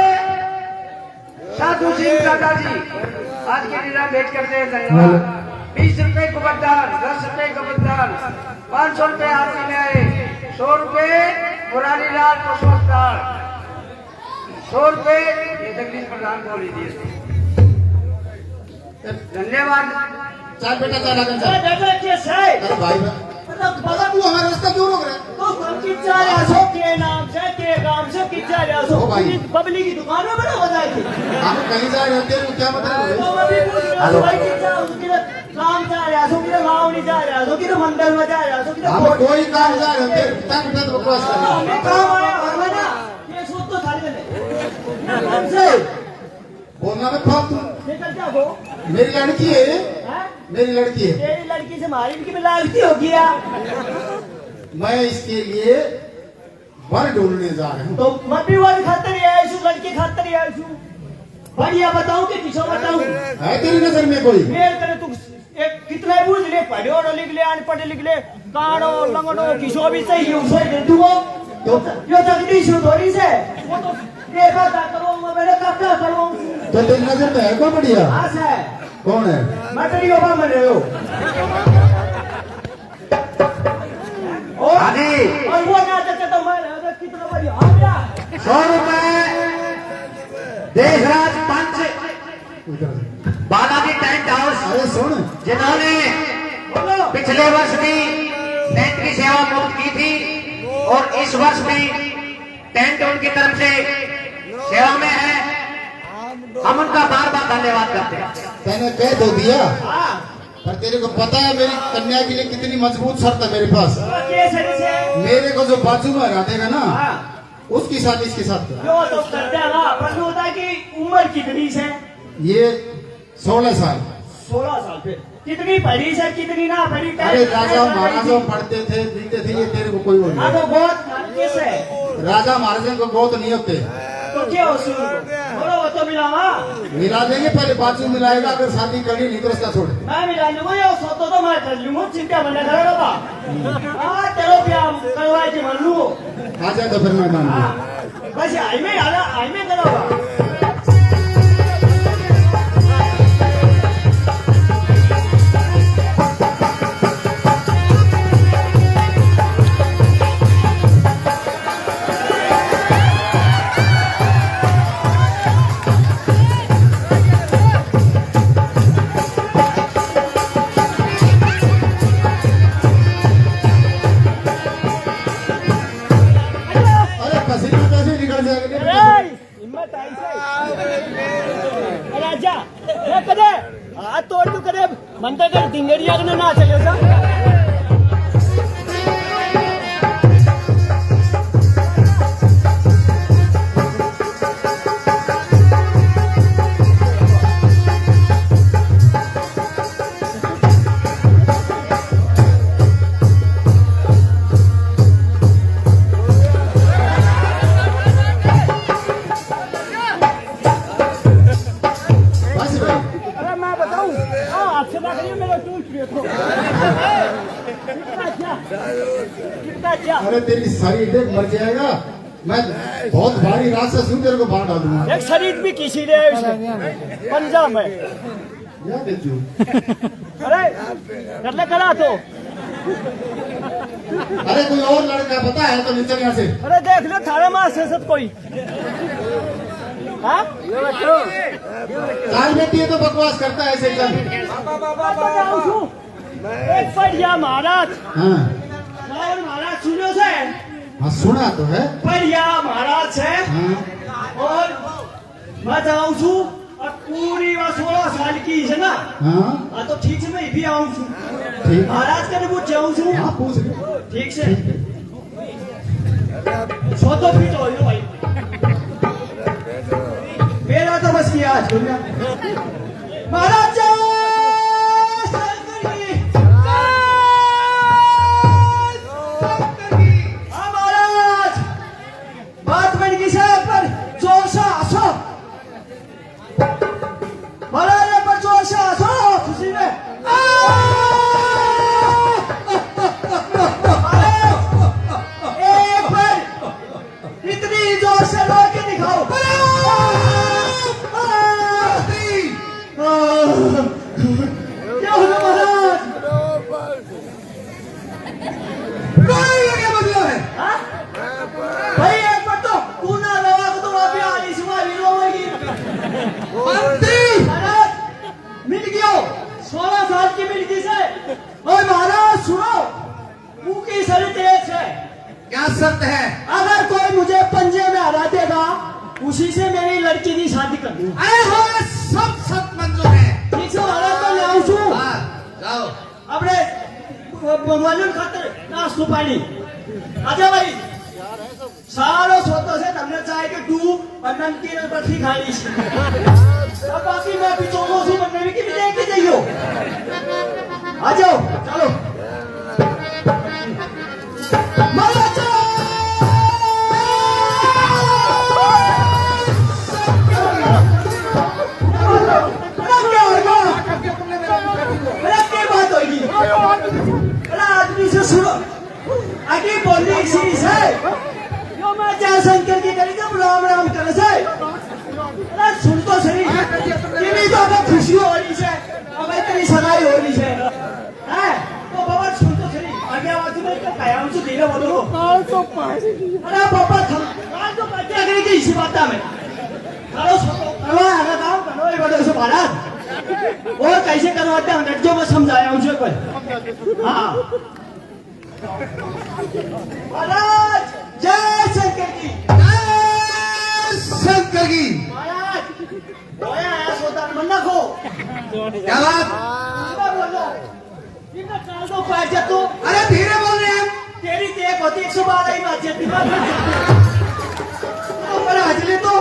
साधु सिंह दादाजी आज के लीला भेंट करते हैं, धन्यवाद। 20 रुपए कुबरदान, 10 रुपए कबरदान, 500 रुपए आरती में आए, 100 रुपए मुरारी लाल पुष्पदान, 100 रुपए ये जगदीश प्रधान को लीजिए, धन्यवाद। चल बेटा चल आगे चल। बेटा कैसे अरे भाई बाबा तू हमारा रास्ता क्यों रोक रहा है? तो हम किच्चा रियासो के नाम से के काम से किच्चा रियासो ओ भाई। पब्लिक की दुकानों में ना हो जाएगी हम कहीं जा रहे होते हैं, क्या मतलब है? तो मैं भी पूछ रहा हूँ भाई किच्चा उसकी तो काम जा रियासो की तो गाँव नहीं जा रियासो की तो मंदिर में जा रियासो की तो हम कोई काम जा रहे होते हैं, पिता पिता तो बकवास कर रहे हैं। हमें काम आया हमें ना ये सोच तो थाली में काम से बोलना में फालतू। निकल क्या वो मेरी लड़की है, हैं? मेरी लड़की है, तेरी लड़की से हमारी इनकी मिलावटी हो गया मैं इसके लिए वर ढूंढने जा रहा हूँ। तो मैं भी वाली खातर ही आया हूँ लड़की खातर ही आया हूँ बढ़िया बताऊँ कि किसो बताऊँ है तेरी नजर में कोई? मेल करे तू एक कितना बूझ ले पढ़ो लिख ले अनपढ़ लिख ले कानो लंगड़ो किसो भी सही उसे दे दूँ तो यो जगदीश थोड़ी से वो तो देखा था करो मैं मेरे कब करो तो तेरी नजर में है कौन बढ़िया? आस है कौन है? मटरी ओबा मरे हो और वो ना देखे तो मैं कितना बढ़िया आ गया 100 रुपए देशराज पंच बालाजी टेंट हाउस अरे सुन, जिन्होंने पिछले वर्ष भी टेंट की सेवा मुफ्त की थी और इस वर्ष भी टेंट उनकी तरफ से सेवा में है, हम उनका बार बार धन्यवाद करते हैं। मैंने कह दो दिया, पर तेरे को पता है मेरी कन्या के लिए कितनी मजबूत शर्त है मेरे पास। मेरे को जो बाजू में हरा देगा ना, उसकी शादी इसके साथ कर। जो तो करते हैं ना प्रश्न होता है कि उम्र कितनी है ये 16 साल। 16 साल फिर कितनी पढ़ी है कितनी ना पढ़ी अरे राजा महाराजा पढ़ते थे पीते थे, ये तेरे को कोई वो हाँ नहीं। तो बहुत कैसे है राजा महाराजा को बहुत नहीं होते। तो क्या हो सुनो बोलो वो तो मिलावा मिला देंगे, पहले बाजू मिलाएगा, अगर शादी करनी नहीं तो उसका छोड़। मैं मिला लूंगा या सोतो तो मैं कर लूंगा चिंता बना करेगा बा हाँ चलो क्या करवाए जी मान लू आ जाए तो फिर मैं मान लूँ। बस आई में करोगा राजा ये कदे हाथ तोड़ तू कदे मंदिर के डिंगरिया के ना चले सा अरे तेरी सारी देख मर जाएगा। मैं बहुत भारी राक्षस हूँ, तेरे को बांट डालूंगा। एक शरीर भी किसी ने पंजाब में या देती हूँ। अरे कर ले करा तो अरे कोई और लड़का पता है तो नीचे यहाँ से। अरे देख लो थारा मार से सब कोई हाँ काल में पिए तो बकवास करता है ऐसे चल। एक बढ़िया महाराज हाँ और महाराज सुनो से हाँ सुना तो है। बढ़िया महाराज है हाँ और मैं जाऊँ छू और पूरी 16 साल की है ना हाँ तो ठीक से मैं भी आऊँ छू ठीक। महाराज का पूछ जाऊँ छू हाँ पूछ ले। ठीक से 14 फीट हो भाई मेरा तो बस किया आज महाराज क्या शर्त है? अगर कोई मुझे पंजे में हरा देगा उसी से मेरी लड़की की शादी कर दूँ। अरे हो सब सब मंजूर है। ठीक से महाराज तो ले आऊँ छू जाओ अपने मालूम खातर नाश्तो पानी आजा भाई सारो सोतो से तुमने चाहे कि तू बनन की बर्फी खानी अब बाकी मैं पिछों से बनने की भी देख के जाइयो आ जाओ चलो आदमी से सुनो आगे बोलने की चीज है यो मैं जयशंकर की करी जब राम राम करे से अरे सुन तो सही तेरी तो अब खुशी हो रही है अब तेरी सगाई हो रही है हैं तो बाबा सुन तो सही आगे आवाज में तो कायम से धीरे बोलो अरे बाबा थम काल तो बातें अगर की इसी बात में करो करवा है काम करो ये बड़े से महाराज और कैसे करवाते हैं जो मैं समझाया मुझे कोई हाँ महाराज जय शंकर की महाराज बोया है सोता मन्ना को क्या बात? बोलो इनका काल तो पैर जा तो अरे धीरे बोल रहे हैं। तेरी देख होती 112 ही बात जाती ऊपर हाजले तो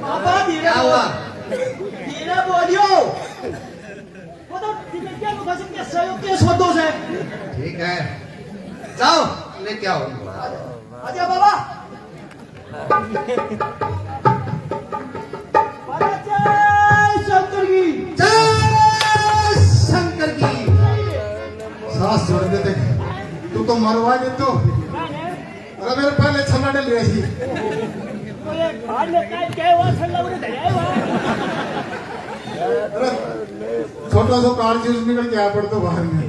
बाबा धीरे हुआ? धीरे बोलियो वो तो क्या मुझे क्या सहयोग के संतोष है ठीक है जाओ लेके आओ। आजा बाबा शंकर की जय शंकर की। सांस छोड़ दे देख तू तो मरवा दे तो। अरे मेरे पहले छल्ला डल रही थी। अरे छोटा सा कार जूस निकल के आ पड़ तो बाहर में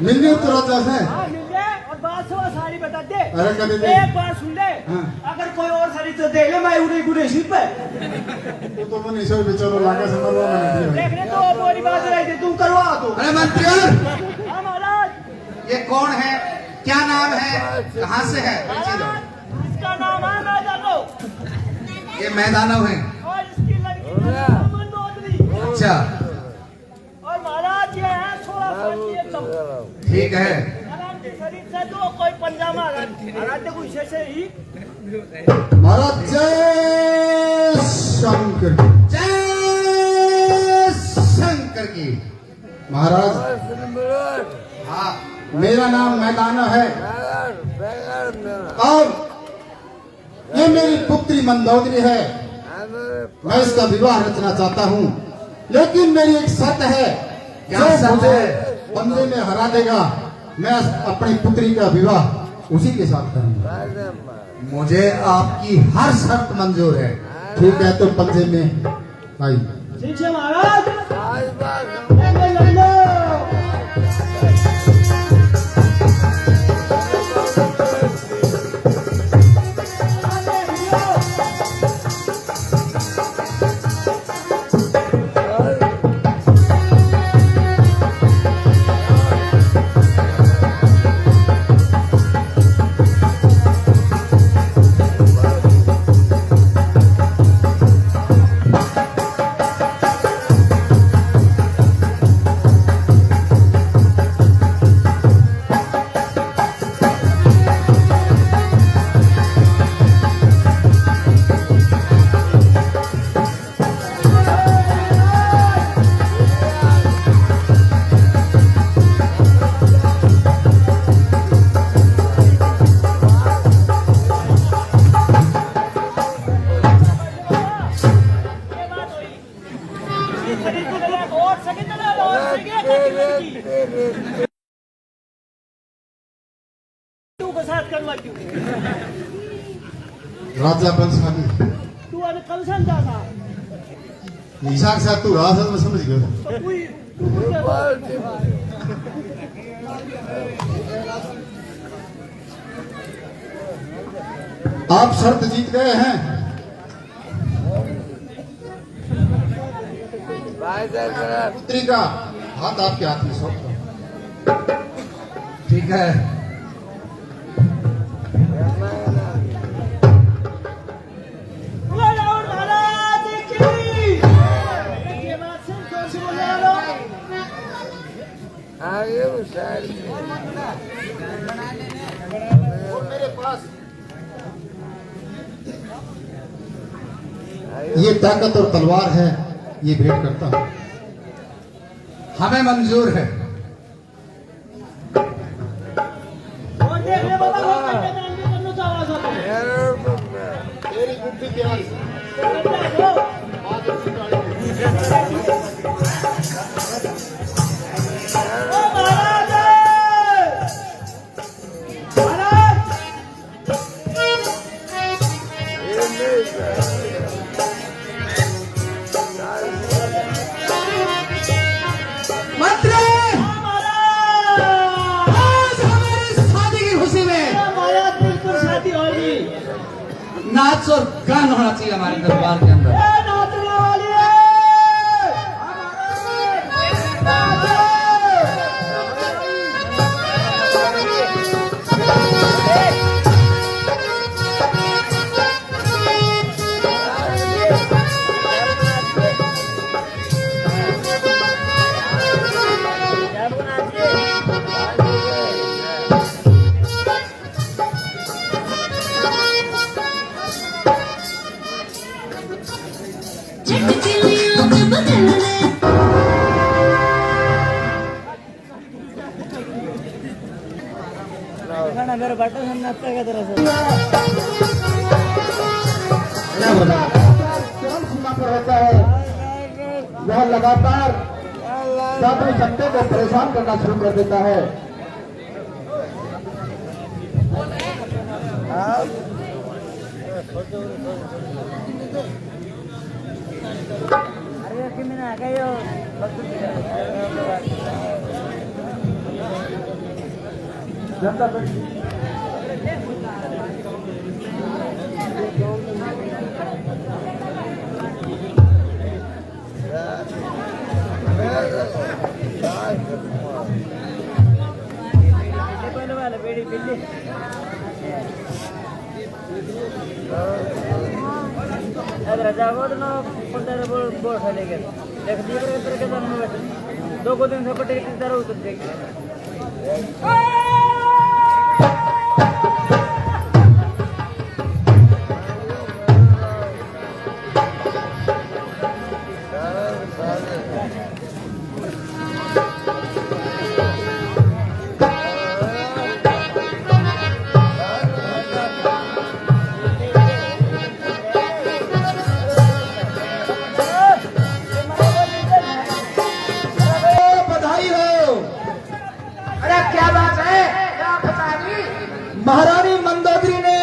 मिलनी तुरंत है। और बात सारी बता दे अरे कभी दे। एक बार सुन ले अगर कोई और सारी तो दे ले मैं उड़े गुड़े सीट पे तो मन ईश्वर बेचारो लागा से मरवा मैंने देखने तो बड़ी बात रही थी तुम करवा दो। अरे मंत्री हाँ महाराज ये कौन है क्या नाम है, कहाँ से है? इसका नाम है मैदानो ये मैदानव है। और इसकी लड़की का नाम है नोदरी। अच्छा, और महाराज ये है 16 साल की एकदम ठीक है। शरीर से जो कोई पंजामा महाराज देखो इसे से ही महाराज जय शंकर की, जय शंकर की। महाराज हाँ, मेरा नाम मैदाना है और ये मेरी पुत्री मंदोदरी है। मैं इसका विवाह रचना चाहता हूँ, लेकिन मेरी एक शर्त है, जो मुझे पंजे में हरा देगा मैं अपनी पुत्री का विवाह उसी के साथ करूंगा। मुझे आपकी हर शर्त मंजूर है। ठीक है, तो पंजे में आई। ठीक है महाराज राजा बंसाली तू अने कल समझा था निशान साहब, तू राजा मैं समझ गया। तो कोई तू मुझे आप शर्त जीत गए हैं। पुत्री का हाथ आपके हाथ में सौंप दो। ठीक है, महाराज की ये बात से कौन सी बोल रहे हो मेरे पास ये ताकत और तलवार है, ये भेंट करता हूं, हमें मंजूर है। और देख ले बाबा वो कैसे जान के करना चाहा था तेरी बुद्धि क्या है? मंत्री, आज हमारी शादी की खुशी में बिल्कुल शादी होगी नाच और गान होना चाहिए हमारे दरबार के अंदर। नाचने वाली है मेरे बटन हम नाचते का तरह से चरम सीमा पर रहता है, वह लगातार साधु संतों को परेशान करना शुरू कर देता है। अरे कि मैंने आ गया जनता वाले बेड़ी दो दिन से पटेल की तरह उतर देगी महारानी मंदोदरी ने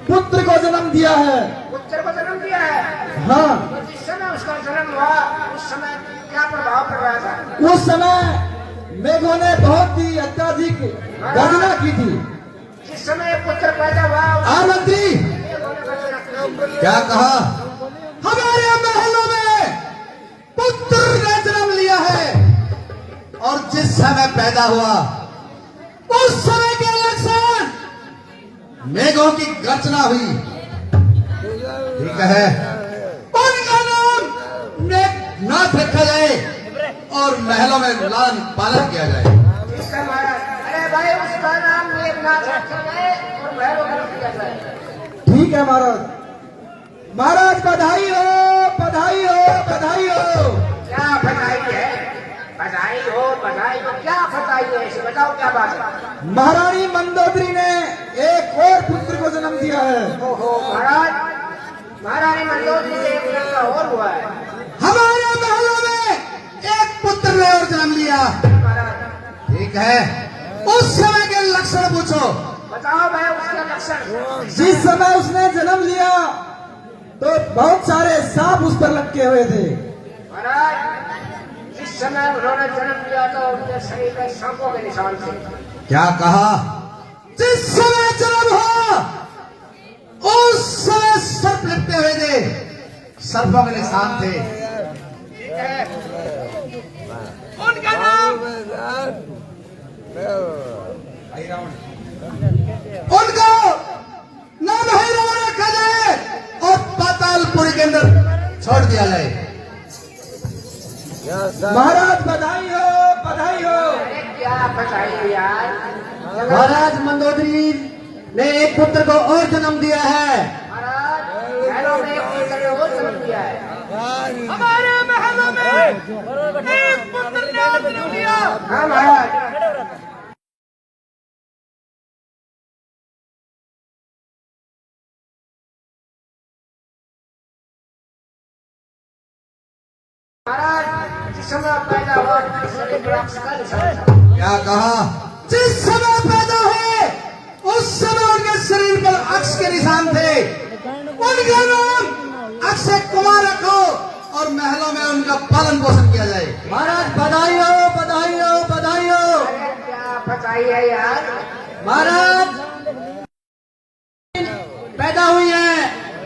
पुत्र को जन्म दिया है। पुत्र को जन्म दिया है। हाँ, तो जिस समय उसका जन्म हुआ उस समय क्या प्रभाव पड़ रहा था? उस समय मेघों ने बहुत ही अत्याधिक गर्जना की थी। जिस समय पुत्र पैदा हुआ आनंदी क्या कहा? हमारे महलों में पुत्र ने जन्म लिया है और जिस समय पैदा हुआ उस समय के लक्षण मेघों की गर्जना हुई। ठीक है, उनका नाम मेघनाथ रखा जाए और महलों में लालन पालन किया जाए। ठीक है महाराज। अरे भाई उसका नाम मेघनाथ रखा जाए और महलों में किया जाए। ठीक है महाराज। महाराज बधाई हो, बधाई हो, बधाई हो। क्या बधाई है? बधाई हो क्या बधाई है? इसे बताओ क्या बात है? महारानी मंदोदरी ने एक और पुत्र को जन्म दिया है। ओहो महाराज, महारानी मंदोदरी ने एक लड़का और हुआ है। हमारे महलों में एक पुत्र ने और जन्म लिया। महाराज ठीक है, उस समय के लक्षण पूछो। बताओ भाई उसके लक्षण। जिस समय उसने जन्म लिया तो बहुत सारे सांप उस पर लटके हुए थे। महाराज जिस समय उन्होंने जन्म लिया तो उनके शरीर में सांपों के निशान थे। क्या कहा? जिस समय जन्म हुआ उस समय सर्प लिपटे हुए थे, सर्पों के निशान थे। उनका नाम उनका नाम हैरान रखा जाए और पातालपुरी के अंदर छोड़ दिया जाए। महाराज बधाई हो, बधाई हो। अरे क्या बधाई यार? महाराज मंदोदरी ने एक पुत्र को और जन्म दिया है। महाराज महलों में एक पुत्र ने और जन्म दिया है। हमारे महलों में एक पुत्र ने और जन्म दिया। हाँ महाराज। महाराज जिस समय पैदा हुआ शरीर पर अक्ष का निशान था। क्या कहा? जिस समय पैदा हुए उस समय उनके शरीर पर अक्ष के निशान थे। उनका नाम अक्षय कुमार रखो और महलों में उनका पालन पोषण किया जाए। महाराज बधाई हो, बधाई हो, बधाई हो। अरे क्या बधाई है यार? महाराज पैदा हुई है।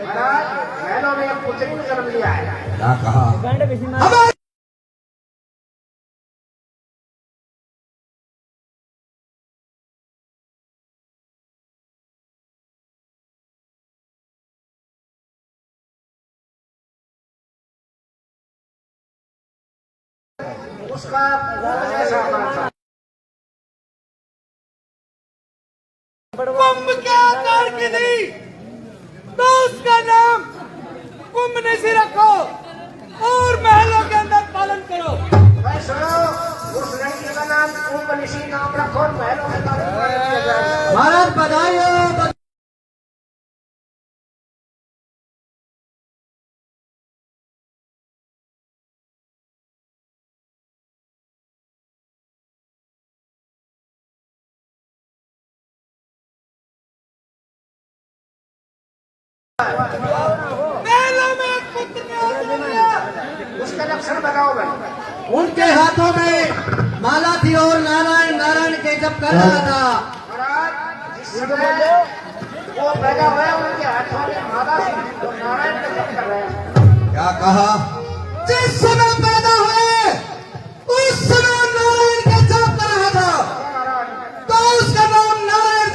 महाराज महलों में एक पुत्र ने जन्म लिया है। क्या कहा? हमारे उसका ऐसा नाम था। कुंभ के आकार की थी तो उसका नाम कुंभ निशी रखो और महलों के अंदर पालन करो। भाई सुनो, उस लड़की का नाम कुंभ निशी नाम रखो और महलों में पालन किया जाए। महाराज बधाई हो, महलों में एक पुत्र ने और जन्म लिया। उसका लक्षण बताओ भाई। उनके हाथों में माला थी और नारायण नारायण के जप कर रहा था। महाराज जिस समय वो पैदा हुआ उनके हाथों में माला थी तो नारायण का जप कर रहे हैं। क्या कहा? जिस समय पैदा हुए उस समय नारायण का जप कर रहा था तो उसका नाम नारायण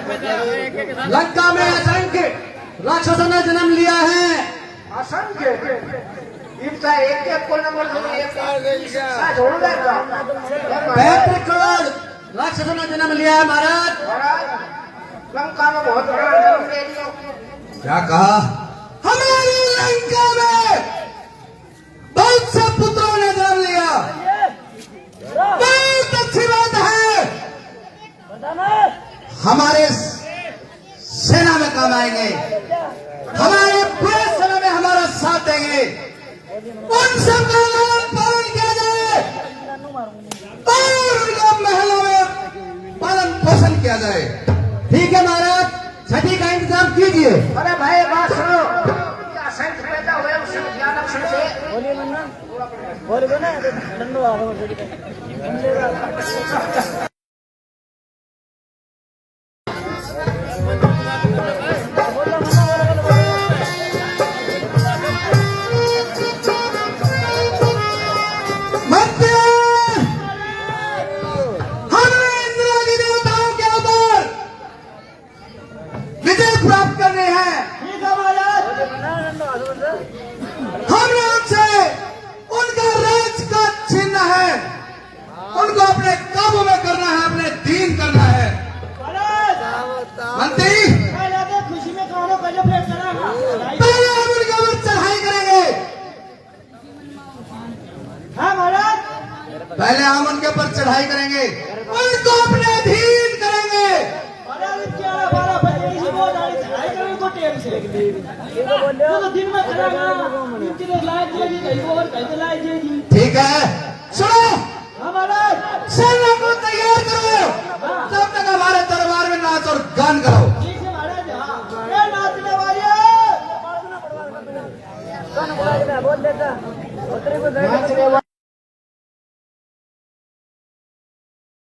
लंका में असंख्य राक्षसों ने जन्म लिया है। असंख्य इनका एक कोई नंबर छोड़ देगा 35 करोड़ राक्षसों ने जन्म लिया है महाराज। महाराज लंका में बहुत बड़ा जन्म ले लिया। क्या कहा? हमारी लंका में बहुत से पुत्रों ने जन्म लिया। बहुत अच्छी बात है, हमारे सेना में काम आएंगे, हमारे पूरे समय में हमारा साथ देंगे। उन सब का लालन पालन किया जाए और उनका महलों में पालन पोषण किया जाए। ठीक है महाराज, छठी का इंतजाम कीजिए। अरे भाई बात सुनो, असंख्य पैदा हुए उस ज्ञान अक्षर से बोलिए मन्ना, बोलिए ना डंडो आ प्राप्त करने हैं। हमने उनसे उनका राज का छीनना है, उनको अपने काबू में करना है, अपने दीन करना है। मंत्री खुशी में कौन पहले हम उनके ऊपर चढ़ाई करेंगे। हाँ महाराज, पहले हम उनके ऊपर चढ़ाई करेंगे, उनको अपने अधीन करेंगे। दिन में ठीक है, सुनो हमारा सेना को तैयार करो, तब तक हमारे दरबार में नाच और गान करो। बोल देता